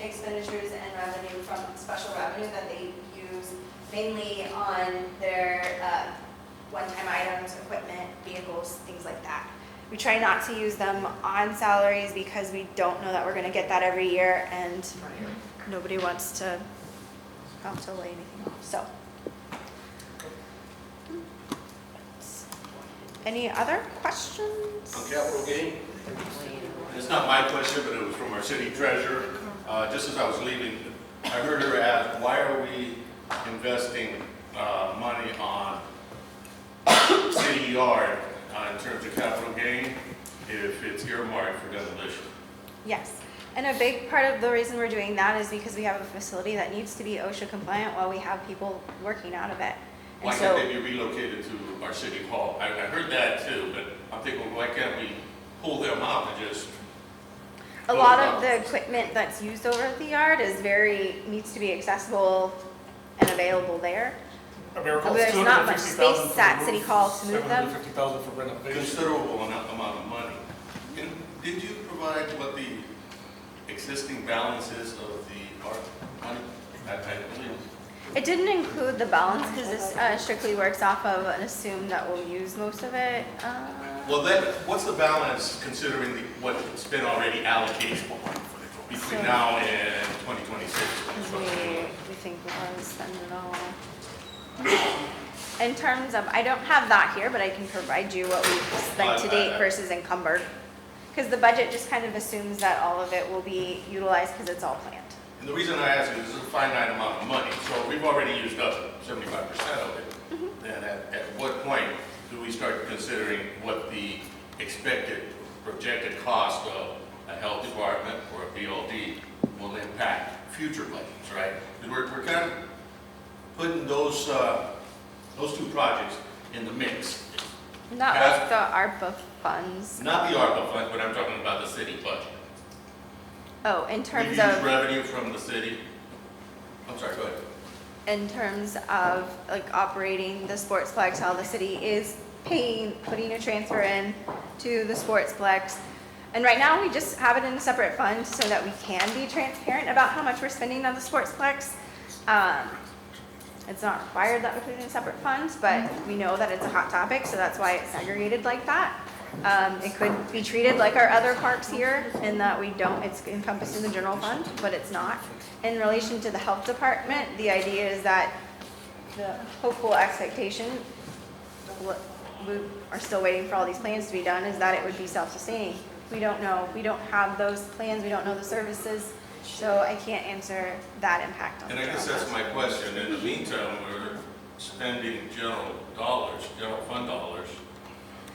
expenditures and revenue from special revenue that they use mainly on their, one-time items, equipment, vehicles, things like that. We try not to use them on salaries because we don't know that we're gonna get that every year, and nobody wants to have to lay anything off, so. Any other questions? On capital gain? It's not my question, but it was from our city treasurer. Just as I was leaving, I heard her ask, why are we investing money on city yard in terms of capital gain if it's earmarked for demolition? Yes, and a big part of the reason we're doing that is because we have a facility that needs to be OSHA compliant while we have people working out of it. And Why so, can't they be relocated to our city hall? I heard that too, but I'm thinking, why can't we pull them out and just? a lot of the equipment that's used over at the yard needs to be accessible and available there. America, There's not much space at City Hall to move them. $750,000 for renovation. Considerable amount of money. And did you provide what the existing balance is of the art money? I believe. It didn't include the balance because this strictly works off of an assume that we'll use most of it. Well, then, what's the balance considering what's been already allocated between now and 2026? We think we're going to spend it all. In terms of, I don't have that here, but I can provide you what we've spent to date versus encumbered. Because the budget just kind of assumes that all of it will be utilized because it's all planned. And the reason I ask is this is a finite amount of money, so we've already used up 75% of it. Then at what point do we start considering what the expected projected cost of a health department or a BLD will impact future budgets, right? Because we're kind of putting those two projects in the mix. Not like the ARPA funds. Not the ARPA funds, but I'm talking about the city budget. Oh, in terms We use of, revenue from the city. I'm sorry, go ahead. in terms of like operating the sportsplex, how the city is putting a transfer in to the sportsplex. And right now, we just have it in a separate fund so that we can be transparent about how much we're spending on the sportsplex. It's not required that we put it in separate funds, but we know that it's a hot topic, so that's why it's segregated like that. It could be treated like our other parks here in that it's encompassed in the general fund, but it's not. In relation to the health department, the idea is that the hopeful expectation, we are still waiting for all these plans to be done, is that it would be self-sustaining. We don't know. We don't have those plans. We don't know the services. So I can't answer that impact on the And I guess that's my question. In the meantime, we're spending general fund dollars.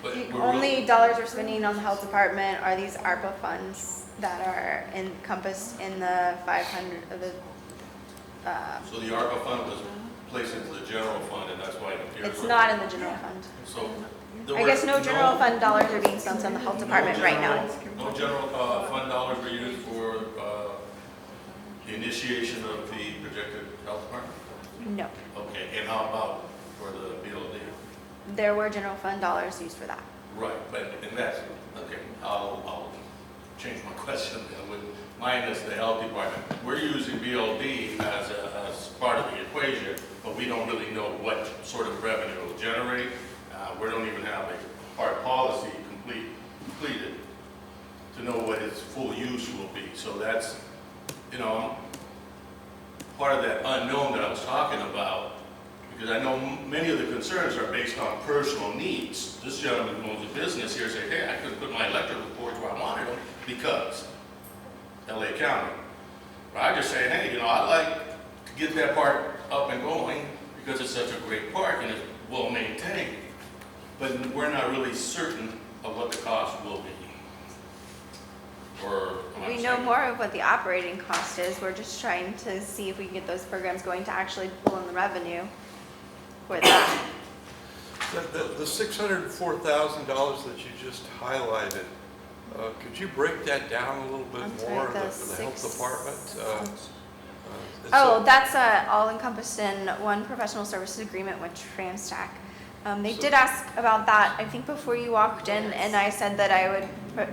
But The we're only dollars we're spending on the health department are these ARPA funds that are encompassed in the 500 of the. So the ARPA fund was placed into the general fund, and that's why it appears. It's not in the general fund. So. I guess no general fund dollars are being spent on the health department right now. No general fund dollars were used for the initiation of the projected health department? No, Okay, and how about for the BLD? there were general fund dollars used for that. Right, but in that, okay, I'll change my question then. With minus the health department, we're using BLD as part of the equation, but we don't really know what sort of revenue it will generate. We don't even have a hard policy completed to know what its full use will be. So that's, part of that unknown that I was talking about, because I know many of the concerns are based on personal needs. This gentleman who owns a business here said, hey, I couldn't put my electrical cords where I wanted them because LA County. But I just say, hey, I'd like to get that park up and going because it's such a great park and it's well maintained. But we're not really certain of what the cost will be. Or We know more of what the operating cost is. We're just trying to see if we can get those programs going to actually pull in the revenue for that. The $604,000 that you just highlighted, could you break that down a little bit I'm sorry, more the for the health department? Oh, that's all encompassed in one professional services agreement with Tramstack. They So- did ask about that, I think before you walked in, and I said that I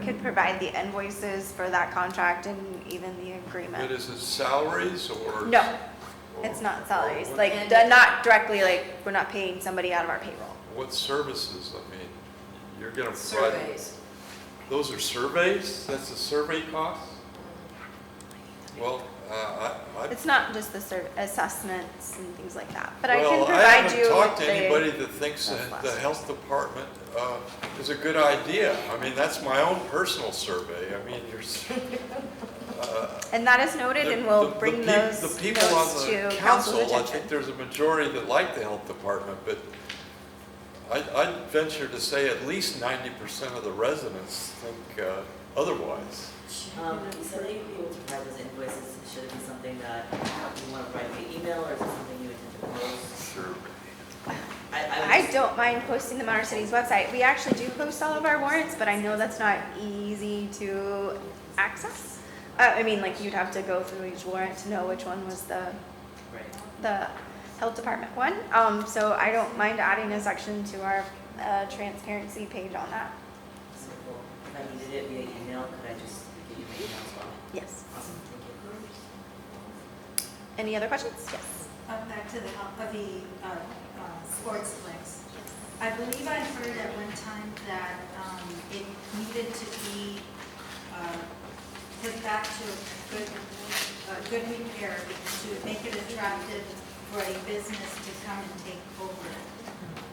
could provide the invoices for that contract and even the But agreement. is it salaries or? No, or- it's not salaries, or what- like, not directly, like, we're not paying somebody out of our payroll. What services, I mean, you're gonna provide? Surveys. Those are surveys? That's the survey cost? Well, It's not just the assessments and things like that, but I can well, I provide haven't you talked to the- anybody that thinks That's that the less. health department is a good idea. I mean, that's my own personal survey. I mean, And that is noted, and we'll bring those The people on notes the to council's council, I attention. think there's a majority that like the health department, but I'd venture to say at least 90% of the residents think otherwise. You said that you'd be able to provide those invoices. Should it be something that you want to provide via email, or is it something you intend to post? Sure. I don't mind posting them on our city's website. We actually do post all of our warrants, but I know that's not easy to access. I mean, like, you'd have to go through each warrant to know which one was Right. the health department one. So I don't mind adding a section to our transparency page on that. So cool. If I needed it via email, could I just give you my email as well? Yes. Awesome, thank you. Any other questions? Yes. Back to the sports flicks. I believe I heard at one time that it needed to be put back to good repair to make it attractive for a business to come and take over.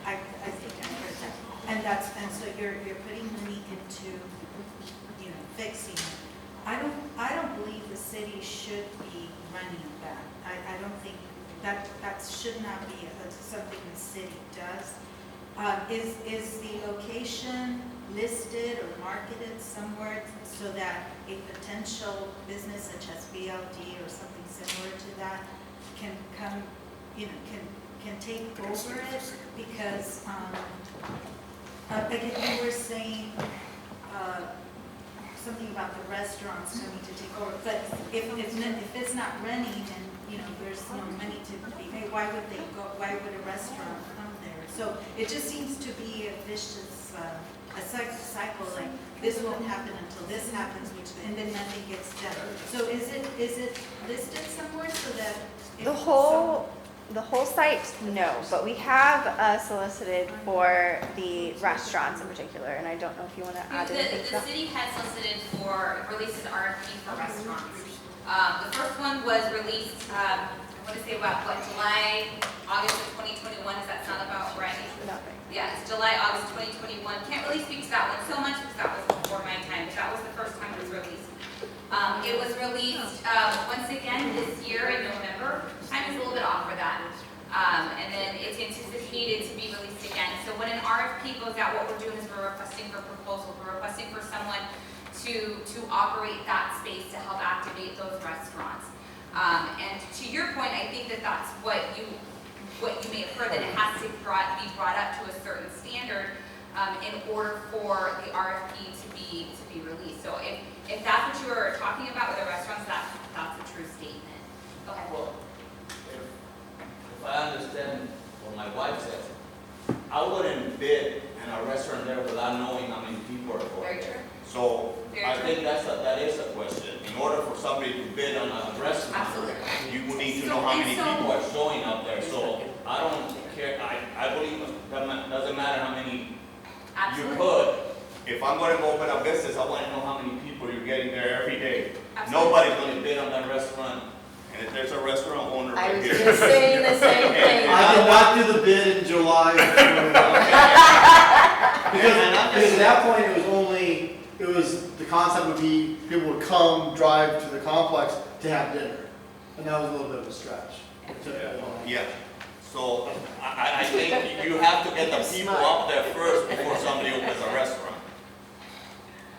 I think I heard that. And so you're putting money into, fixing it. I don't believe the city should be running that. I don't think that should not be something the city does. Is the location listed or marketed somewhere so that a potential business such as BLD or something similar to that can come, can take over it? Because, again, you were saying something about the restaurants coming to take over, but if it's not running and, there's no money to be made, why would a restaurant come there? So it just seems to be a vicious, cycle, like this won't happen until this happens, and then nothing gets done. So is it listed somewhere so that? if The whole site, no, but we have solicited for the restaurants in particular, and I don't know if you want to add anything to The that. city has solicited released an RFP for restaurants. The first one was released, I want to say about, August of 2021, does that sound about right? Not right. Yeah, it's July, August 2021. Can't really speak to that one so much because that was before my time, but that was the first time it was released. It was released, once again this year in November. Time is a little bit off for that. And then it's anticipated to be released again. So when an RFP goes out, what we're doing is we're requesting for proposals. We're requesting for someone to operate that space to help activate those restaurants. And to your point, I think that that's what you may have heard, that it has to be brought up to a certain standard in order for the RFP to be released. So if that's what you were talking about with the restaurants, that's a true statement. Go ahead. Well, if I understand what my wife said, I wouldn't bid in a restaurant there without knowing how many people are going Very there. true. So Very I true. think that is a question. In order for somebody to bid on a restaurant, Absolutely. you would need to So- know how and many so- people are showing up there. So I don't care, I believe that doesn't matter how many you Absolutely. could. If I'm going to open a business, I want to know how many people you're getting there every day. Absolutely. Nobody's going to bid on that restaurant. And if there's a restaurant owner I right was here. just saying the same thing. I did not do the bid in July. Because at that point, it was, the concept would be, people would come, drive to the complex to have dinner. And that was a little bit of a stretch. It took a little while. Yeah, so I think you have to get the people up there first before somebody opens a restaurant.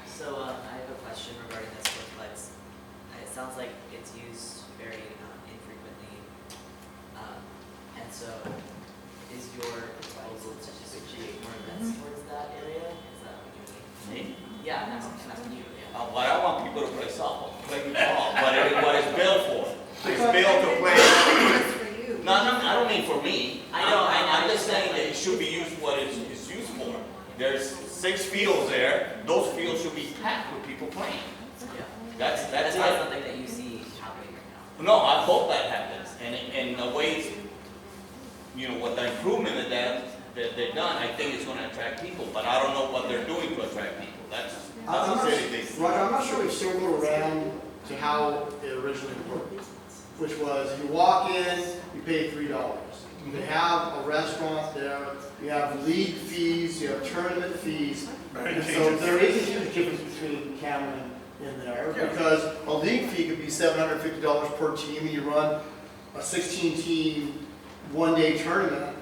So I have a question regarding this sportsplex. It sounds like it's used very infrequently. And so is your proposal to just create more events towards that area? Is that what you mean? Me? Yeah, I'm asking you, yeah. But I want people to play softball, play ball, what it's built for. It's built to play. Just for you. No, I don't mean for me. I know, I'm just saying that should be used what it's used for. There's 6 fields there, those fields should be packed with people playing. Yeah. That's That's how. not something that you see happening right No, I hope that happens, and the way, it's, you know, what the improvement that they've done, I think it's gonna attract people, but I don't know what they're doing to attract people, that's I'm a not, silly thing. Roger, I'm not sure we've circled around to how it originally worked, which was you walk in, you pay $3. You can have a restaurant there, you have league fees, you have tournament fees. And so there is a huge difference between Cameron in there, because a league fee could be $750 per team, and you run a 16-team one-day tournament.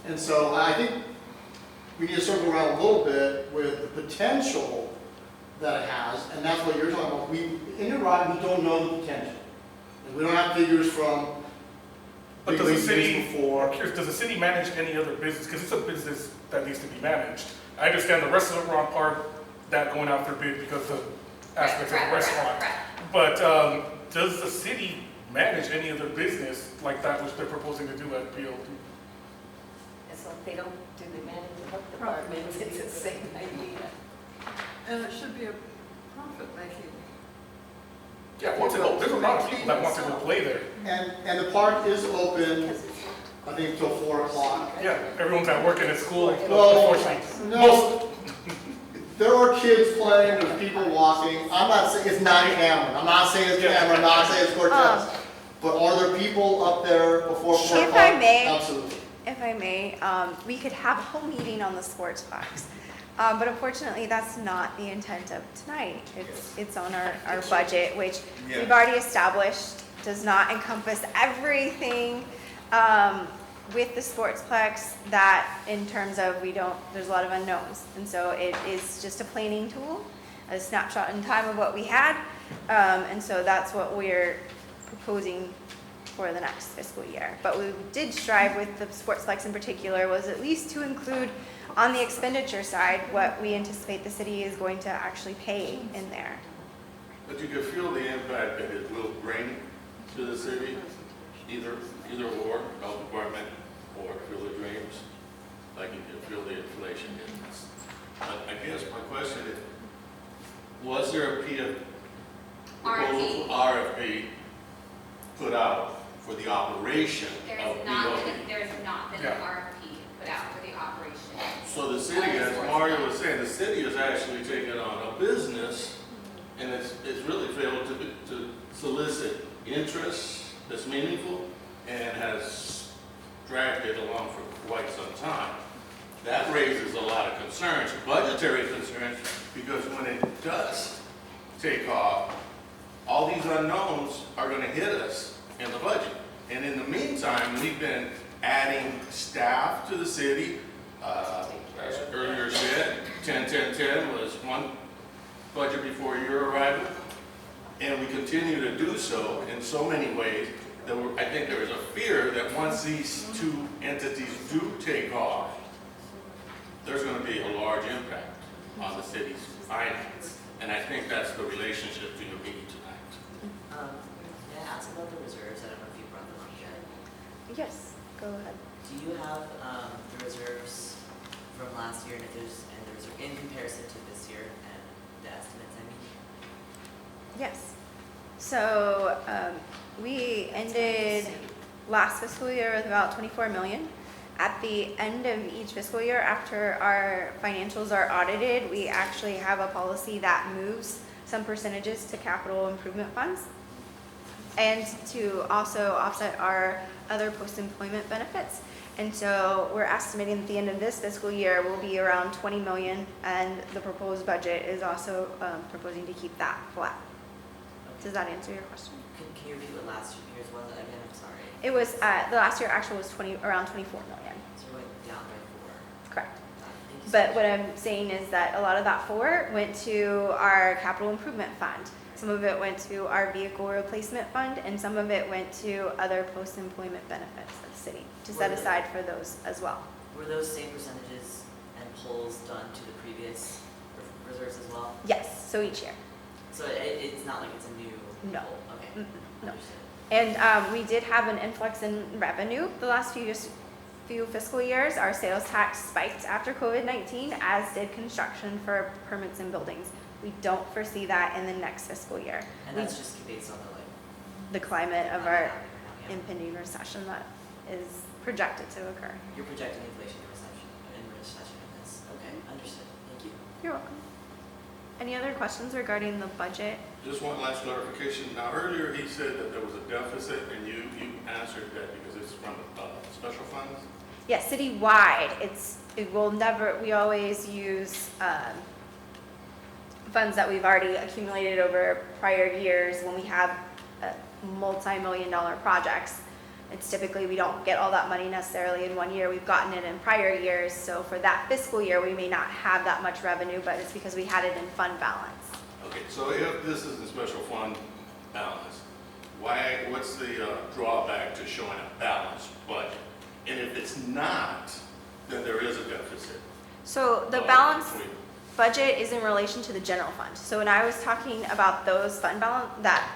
And so I think we need to circle around a little bit with the potential that it has, and that's what you're talking about. In your right, we don't know the potential. And we don't have figures from But big does the league city, days before. I'm curious, does the city manage any other business? Because it's a business that needs to be managed. I understand the rest of them are on part that going out for bid because of aspects of the restaurant. But does the city manage any other business like that which they're proposing to do at PLD? And so if they don't do the management health department, it's the same idea. And it should be a profit-making. Yeah, there's a lot of people that want to go play there. And the park is open, I think, till 4 o'clock. Yeah, everyone's at work and at school, Well, unfortunately. no, there are kids playing, there's people walking. I'm not saying, it's not Cameron. I'm not saying it's Cameron, I'm not saying it's Cortez. But are there people up there before 4 If o'clock? I may. Absolutely. If I may, we could have a whole meeting on the sportsplex. But unfortunately, that's not the intent of tonight. It's on our budget, which we've already established does not encompass everything with the sportsplex, that in terms of there's a lot of unknowns. And so it is just a planning tool, a snapshot in time of what we had. And so that's what we're proposing for the next fiscal year. But we did strive with the sportsplex in particular was at least to include on the expenditure side what we anticipate the city is going to actually pay in there. But you can feel the impact that it will bring to the city, either or, health department or Field of Dreams, like you can feel the inflation in this. But I guess my question is, was there a proposal for RFP put out for the operation There of is the not, building? there is not been an RFP put out for the operation. So the city, as Mario was saying, the city is actually taking on a business, and it's really failed to solicit interest that's meaningful, and has dragged it along for quite some time. That raises a lot of concerns, budgetary concerns, because when it does take off, all these unknowns are gonna hit us in the budget. And in the meantime, we've been adding staff to the city. As earlier said, 10-10-10 was one budget before your arrival. And we continue to do so in so many ways that I think there is a fear that once these two entities do take off, there's going to be a large impact on the city's finance. And I think that's the relationship to your meeting tonight. May I ask about the reserves? I don't know if you brought them up yet. Yes, go ahead. Do you have the reserves from last year, and if there's in comparison to this year and the estimates? I mean, Yes. So we ended last fiscal year with about 24 million. At the end of each fiscal year, after our financials are audited, we actually have a policy that moves some percentages to capital improvement funds and to also offset our other post-employment benefits. And so we're estimating at the end of this fiscal year will be around 20 million, and the proposed budget is also proposing to keep that flat. Does that answer your question? can you repeat what last year's was again? I'm sorry. It was, the last year actual was around 24 million. So it went down by 4. Correct. Thank you so But much. what I'm saying is that a lot of that 4 went to our capital improvement fund. Some of it went to our vehicle replacement fund, and some of it went to other post-employment benefits of the city, to set aside for those as well. Were those same percentages and polls done to the previous reserves as well? Yes, so each year. So it's not like it's a new No. poll? Okay. No. Understood. And we did have an influx in revenue the last few few fiscal years, our sales tax spiked after COVID-19, as did construction for permits and buildings. We don't foresee that in the next fiscal year. And that's just based on The climate of our yeah. impending recession that is projected to occur. You're projecting inflation and recession in this. Okay, understood. Thank you. You're welcome. Any other questions regarding the budget? Just one last clarification. Now, earlier he said that there was a deficit, and you answered that because it's from special funds? Yeah, citywide, we always use funds that we've already accumulated over prior years when we have multi-million-dollar projects. It's typically, we don't get all that money necessarily in one year. We've gotten it in prior years. So for that fiscal year, we may not have that much revenue, but it's because we had it in fund balance. Okay, so if this is the special fund balance, what's the drawback to showing a balanced budget? And if it's not, then there is a deficit. So the balance budget is in relation to the general fund. So when I was talking about those fund balance, that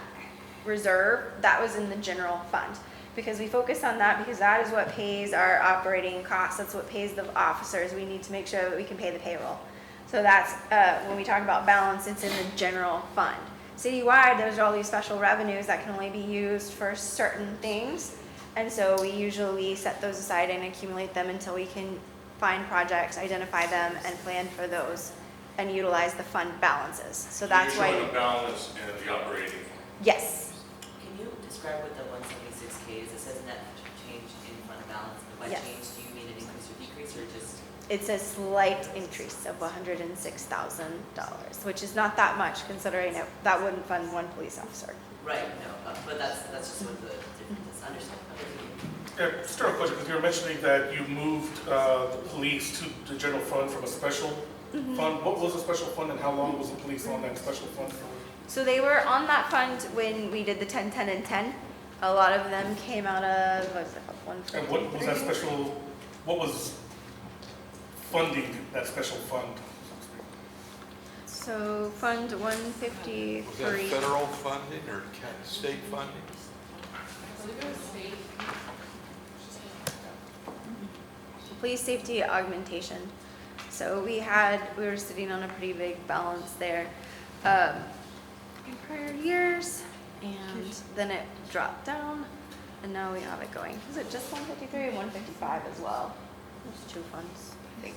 reserve, that was in the general fund. Because we focus on that because that is what pays our operating costs. That's what pays the officers. We need to make sure that we can pay the payroll. So that's, when we talk about balance, it's in the general fund. Citywide, there's all these special revenues that can only be used for certain things. And so we usually set those aside and accumulate them until we can find projects, identify them, and plan for those, and utilize the fund balances. So that's why. You're showing a balance in the operating fund. Yes. Can you describe what the 176K is? It says net change in fund balance. And by Yes. change, do you mean an increase or decrease, or just? It's a slight increase of $106,000, which is not that much considering that wouldn't fund one police officer. Right, no, but that's just what the difference is. Understood. Okay, thank you. Yeah, still a question, because you were mentioning that you moved the police to the general fund from a special fund. What was the special fund, and how long was the police on that special fund for? So they were on that fund when we did the 10, 10, and 10. A lot of them came out of, what was it, 153? And what was that special, what was funding that special fund? So Fund 153. Was that federal funding or state funding? Police safety augmentation. So we were sitting on a pretty big balance there in prior years, and then it dropped down, and now we have it going. Is it just 153 and 155 as well? There's two funds, I think.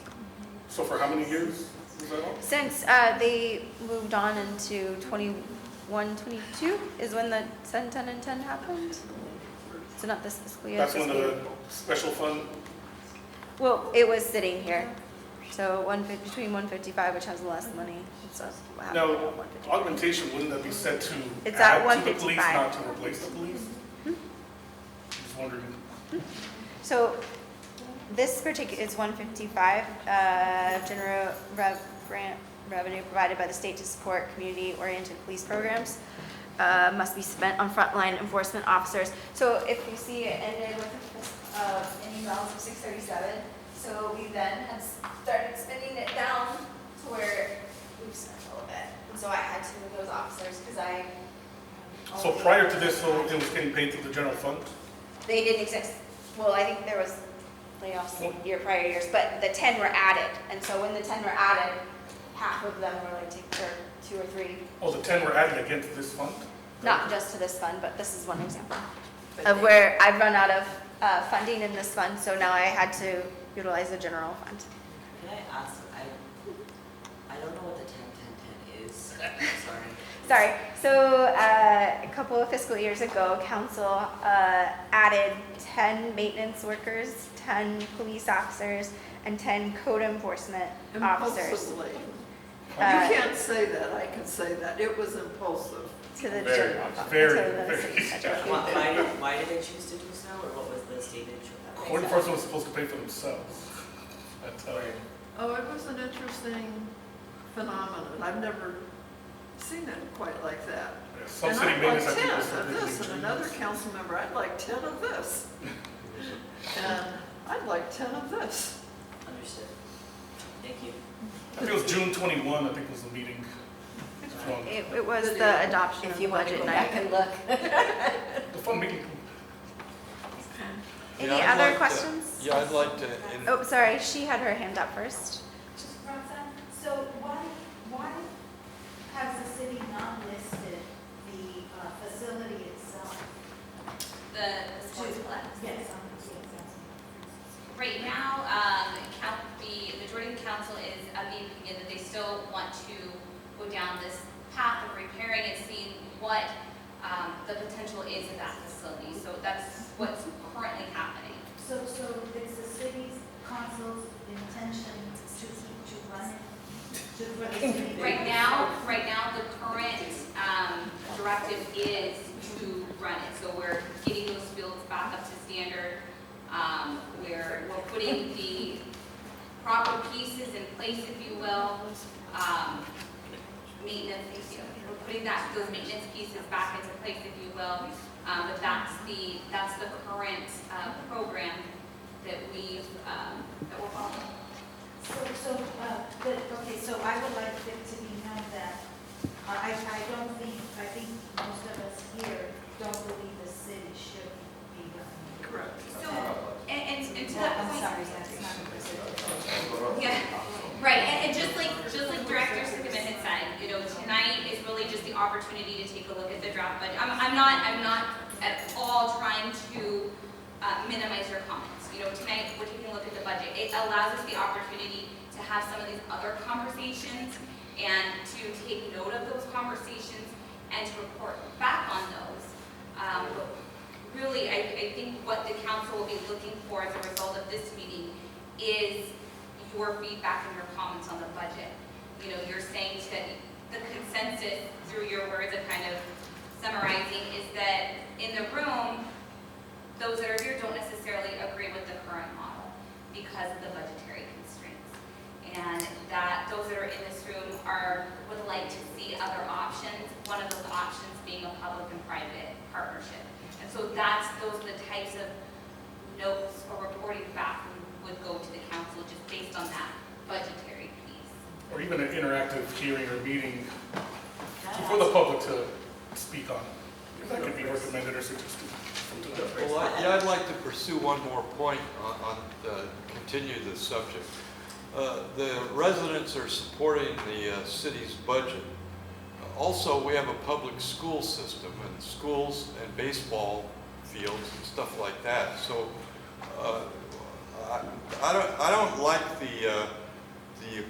So for how many years was that on? Since they moved on into 21, 22 is when the 10, 10, and 10 happened. So not this fiscal year. That's this when year. the special fund, Well, it was sitting here. So between 155, which has less money. So what happened now, to 155? augmentation, wouldn't that be set to It's at add to the police, 155. not to replace the police? Just wondering. So this particular is 155, general grant revenue provided by the state to support community-oriented police programs. Must be spent on frontline enforcement officers. So if you see it ended with an ending balance of 637, so we then had started spending it down to where we've spent a little bit. And so I had to move those officers because So prior to this, so it was getting paid through the general fund? they didn't exist. Well, I think there was layoffs in prior years, but the 10 were added. And so when the 10 were added, half of them were like, or 2 or 3. Oh, the 10 were added again to this fund? Not just to this fund, but this is one example of where I've run out of funding in this fund, so now I had to utilize the general fund. Can I ask, I don't know what the 10-10-10 is. I'm sorry. Sorry, so a couple of fiscal years ago, council added 10 maintenance workers, 10 police officers, and 10 code enforcement officers Impulsively. You Uh, can't say that, I can say that. It was impulsive. to the Very, general fund. very, to the very. city budget. Why did they choose to do so, or what was the stated? Code enforcement was supposed to pay for themselves. That's how. Oh, it was an interesting phenomenon. I've never seen it quite like that. Some And city I'd like maintenance have 10 people of started this, doing and another council member, I'd like 10 of this. And I'd like 10 of this. Understood. Thank you. I think it was June 21, I think was the meeting. It was the adoption of If the you want to budget go night. back and look. The fund meeting. Any Yeah, I'd other like to- questions? Yeah, I'd like to, Oh, sorry, she had her hand up first. Just Roxanne, so why has the city not listed the facility itself? The sports complex. Yes, Right now, the majority of the council is of the opinion that they still want to go down this path of repairing and seeing what the potential is of that facility. So that's what's currently happening. So it's the city's council's intention to run it, for the city? Right now, the current directive is to run it. So we're getting those fields back up to standard. We're putting the proper pieces in place, if you will. Maintenance, we're putting those maintenance pieces back into place, if you will. But that's the current program that we're following. So I would like it to be known that I think most of us here don't believe the city should be running. Correct. So, and to Well, that I'm point. sorry, that's not what the city. Yeah, right, and just like Director Sikkema had said, tonight is really just the opportunity to take a look at the draft budget. I'm not at all trying to minimize your comments. Tonight, we're taking a look at the budget. It allows us the opportunity to have some of these other conversations and to take note of those conversations and to report back on those. But really, I think what the council will be looking for as a result of this meeting is your feedback and your comments on the budget. You're saying that the consensus through your words of kind of summarizing is that in the room, those that are here don't necessarily agree with the current model because of the budgetary constraints. And that those that are in this room would like to see other options, one of those options being a public and private partnership. And so those are the types of notes or reporting back would go to the council just based on that budgetary piece. Or even an interactive hearing or meeting for the public to speak on. If that could be recommended or suggested. well, I'd like to pursue one more point on continue this subject. The residents are supporting the city's budget. Also, we have a public school system and schools and baseball fields and stuff like that. So I don't like the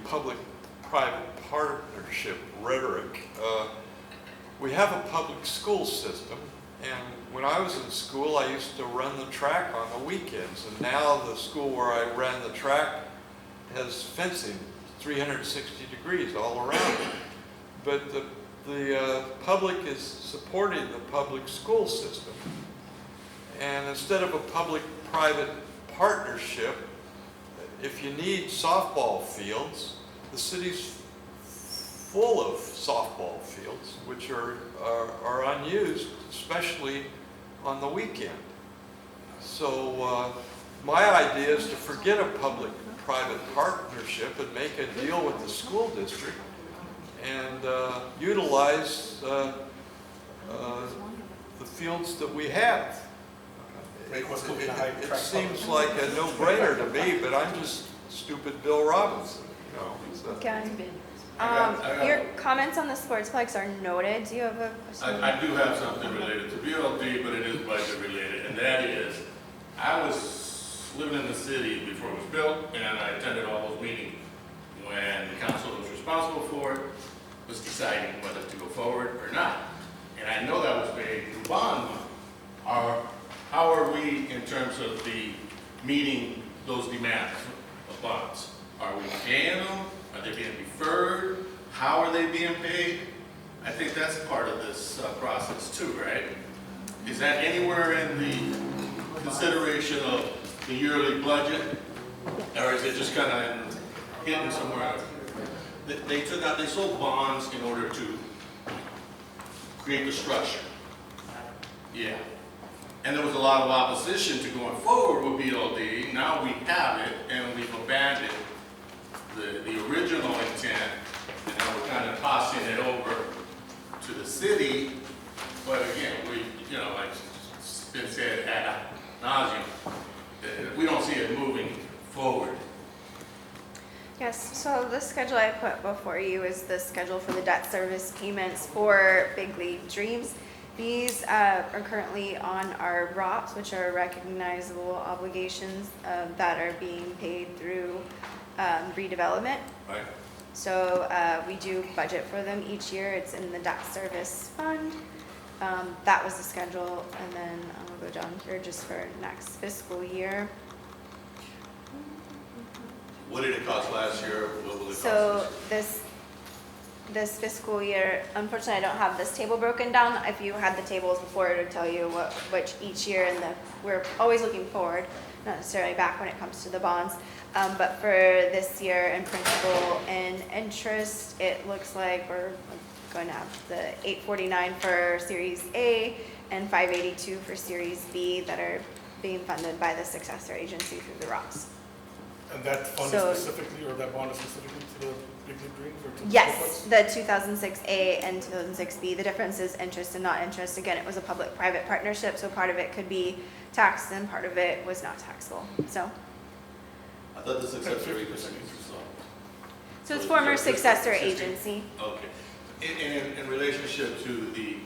public-private partnership rhetoric. We have a public school system, and when I was in school, I used to run the track on the weekends, and now the school where I ran the track has fencing 360 degrees all around it. But the public is supporting the public school system. And instead of a public-private partnership, if you need softball fields, the city's full of softball fields, which are unused, especially on the weekend. So my idea is to forget a public-private partnership and make a deal with the school district and utilize the fields that we have. It seems like a no-brainer to me, but I'm just stupid Bill Robinson, so. Okay. I got- Your comments on the sportsplex are noted. Do you have a? I do have something related to BLD, but it is budget related, and that is, I was living in the city before it was built, and I attended all those meetings when the council that was responsible for it was deciding whether to go forward or not. And I know that was paid through bond money. How are we in terms of the meeting those demands of bonds? Are we paying them? Are they being deferred? How are they being paid? I think that's part of this process too, right? Is that anywhere in the consideration of the yearly budget? Or is it just kind of hidden somewhere? They sold bonds in order to create the structure. Yeah. And there was a lot of opposition to going forward with BLD. Now we have it, and we've abandoned the original intent, and now we're kind of tossing it over to the city. But again, like it's been said ad nauseum, we don't see it moving forward. Yes, so the schedule I put before you is the schedule for the debt service payments for Big League Dreams. These are currently on our ROPS, which are recognizable obligations that are being paid through redevelopment. Right. So we do budget for them each year. It's in the debt service fund. That was the schedule, and then I'll go down here just for next fiscal year. What did it cost last year? What will it cost So this this fiscal year, unfortunately, I don't have this table broken down. If you had the tables before, it would tell you which each year, and we're always looking forward, not necessarily back when it comes to the bonds. But for this year in principal and interest, it looks like we're going to have the 849 for Series A and 582 for Series B that are being funded by the successor agency through the ROPS. And that fund So- is specifically, or that bond is specifically to the Big League Dreams or to the Yes, Superflex? the 2006A and 2006B. The difference is interest and not interest. Again, it was a public-private partnership, so part of it could be taxed and part of it was not taxable. So I thought the successor agency it's So former it's just successor existing- agency. Okay. In relationship to the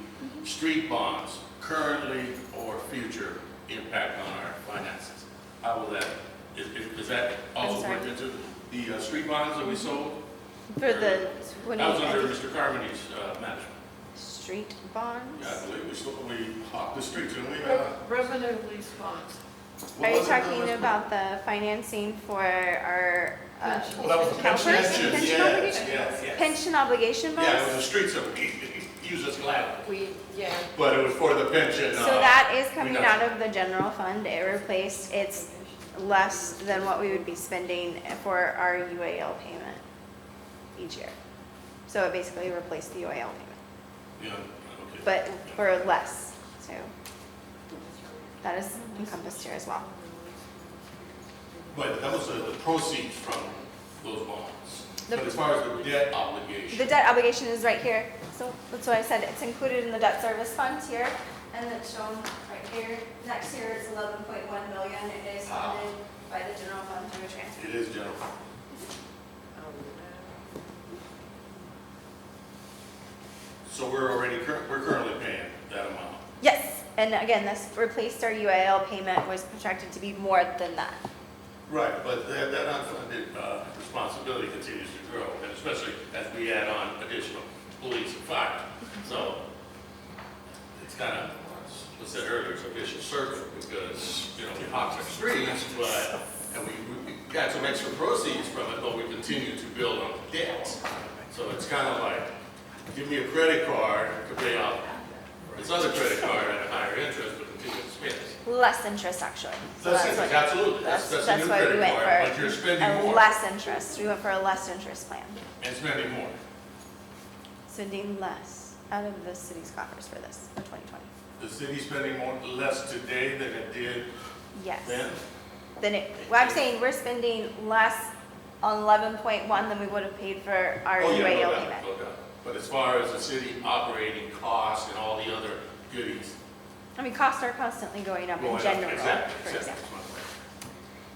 street bonds, currently or future impact on our finances, how will that, is that also sorry? worked into the street bonds that we sold? For the, when That was under you, Mr. Carmody's management. street bonds? Yeah, I believe we hawked the streets, didn't we? Revenue lease funds. What Are you was it that talking was- about the financing for our Well, that was the pension. CalPERS? Pension, Pension yes, obligation? yes. Pension obligation bonds? Yeah, it was the streets that we used as collateral, Yeah. but it was for the pension. So that is coming we out got- of the general fund. It replaced, it's less than what we would be spending for our UAL payment each year. So it basically replaced the UAL payment, Yeah, okay. but for less, so that is encompassed here as well. But that was the proceeds from those bonds. The- But as far as the debt obligation. The debt obligation is right here, so that's what I said, it's included in the debt service funds here, and it's shown right here. Next year it's 11.1 million, it is funded by the general fund through a transfer. It is general. So we're currently paying that amount. Yes, and again, this replaced our UAL payment, was projected to be more than that. Right, but that unfunded responsibility continues to grow, and especially as we add on additional police and fire. So it's kind of, as I said earlier, it's a vicious circle because, we hawk the streets, and we got some extra proceeds from it, but we continue to build on the debt. So it's kind of like, give me a credit card to pay off this other credit card at a higher interest, but continue to spend. Less interest, actually. So That's what- it, absolutely. That's a That's new why we credit went card, but for you're spending a more less interest. We went for a less interest plan, and spending more. sending less out of the city's coffers for this, for 2020. The city's spending less today than it did Yes. then? Well, I'm saying we're spending less on 11.1 than we would have paid for our Oh, yeah, UAL no doubt, payment. no doubt. But as far as the city operating costs and all the other goodies I mean, costs are constantly going up in going up, general, exactly, for exactly. example.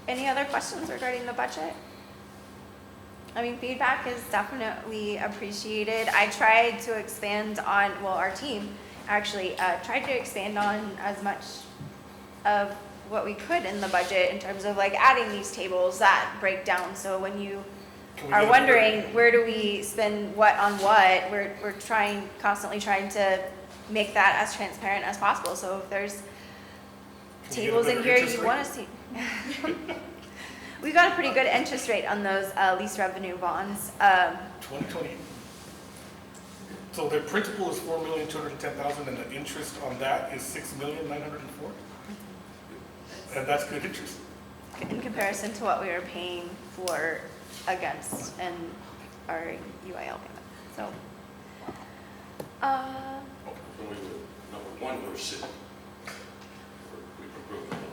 Any other questions regarding the budget? I mean, feedback is definitely appreciated. I tried to expand on, well, our team actually tried to expand on as much of what we could in the budget in terms of like adding these tables that break down. So when you Can we are get a- wondering where do we spend what on what, we're constantly trying to make that as transparent as possible. So if there's Can we get a tables in better here interest you rate? want to see. We got a pretty good interest rate on those lease revenue bonds. 2020. So the principal is 4,210,000 and the interest on that is 6,904,000? And that's good interest. In comparison to what we were paying for against and our UIL payment. So, When we were number one, we were sitting. We've improved a little.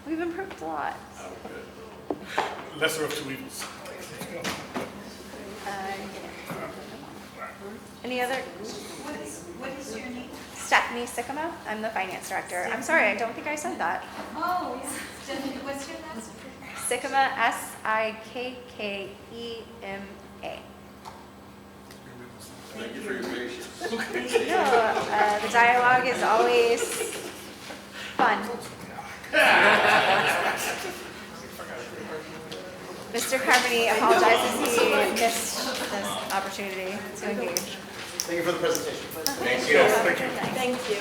we've improved a lot. Good. Lesser of two evils. Any other? What is your name? Stephanie Sycamore, I'm the finance director. I'm sorry, I don't think I said that. Oh, yes, Stephanie what's your last? Sikkema, Sikkema. Thank you for your patience. No, the dialogue is always fun. Mr. Carmody apologizes he missed this opportunity to engage. Thank you for the presentation. Thank you. Thank you.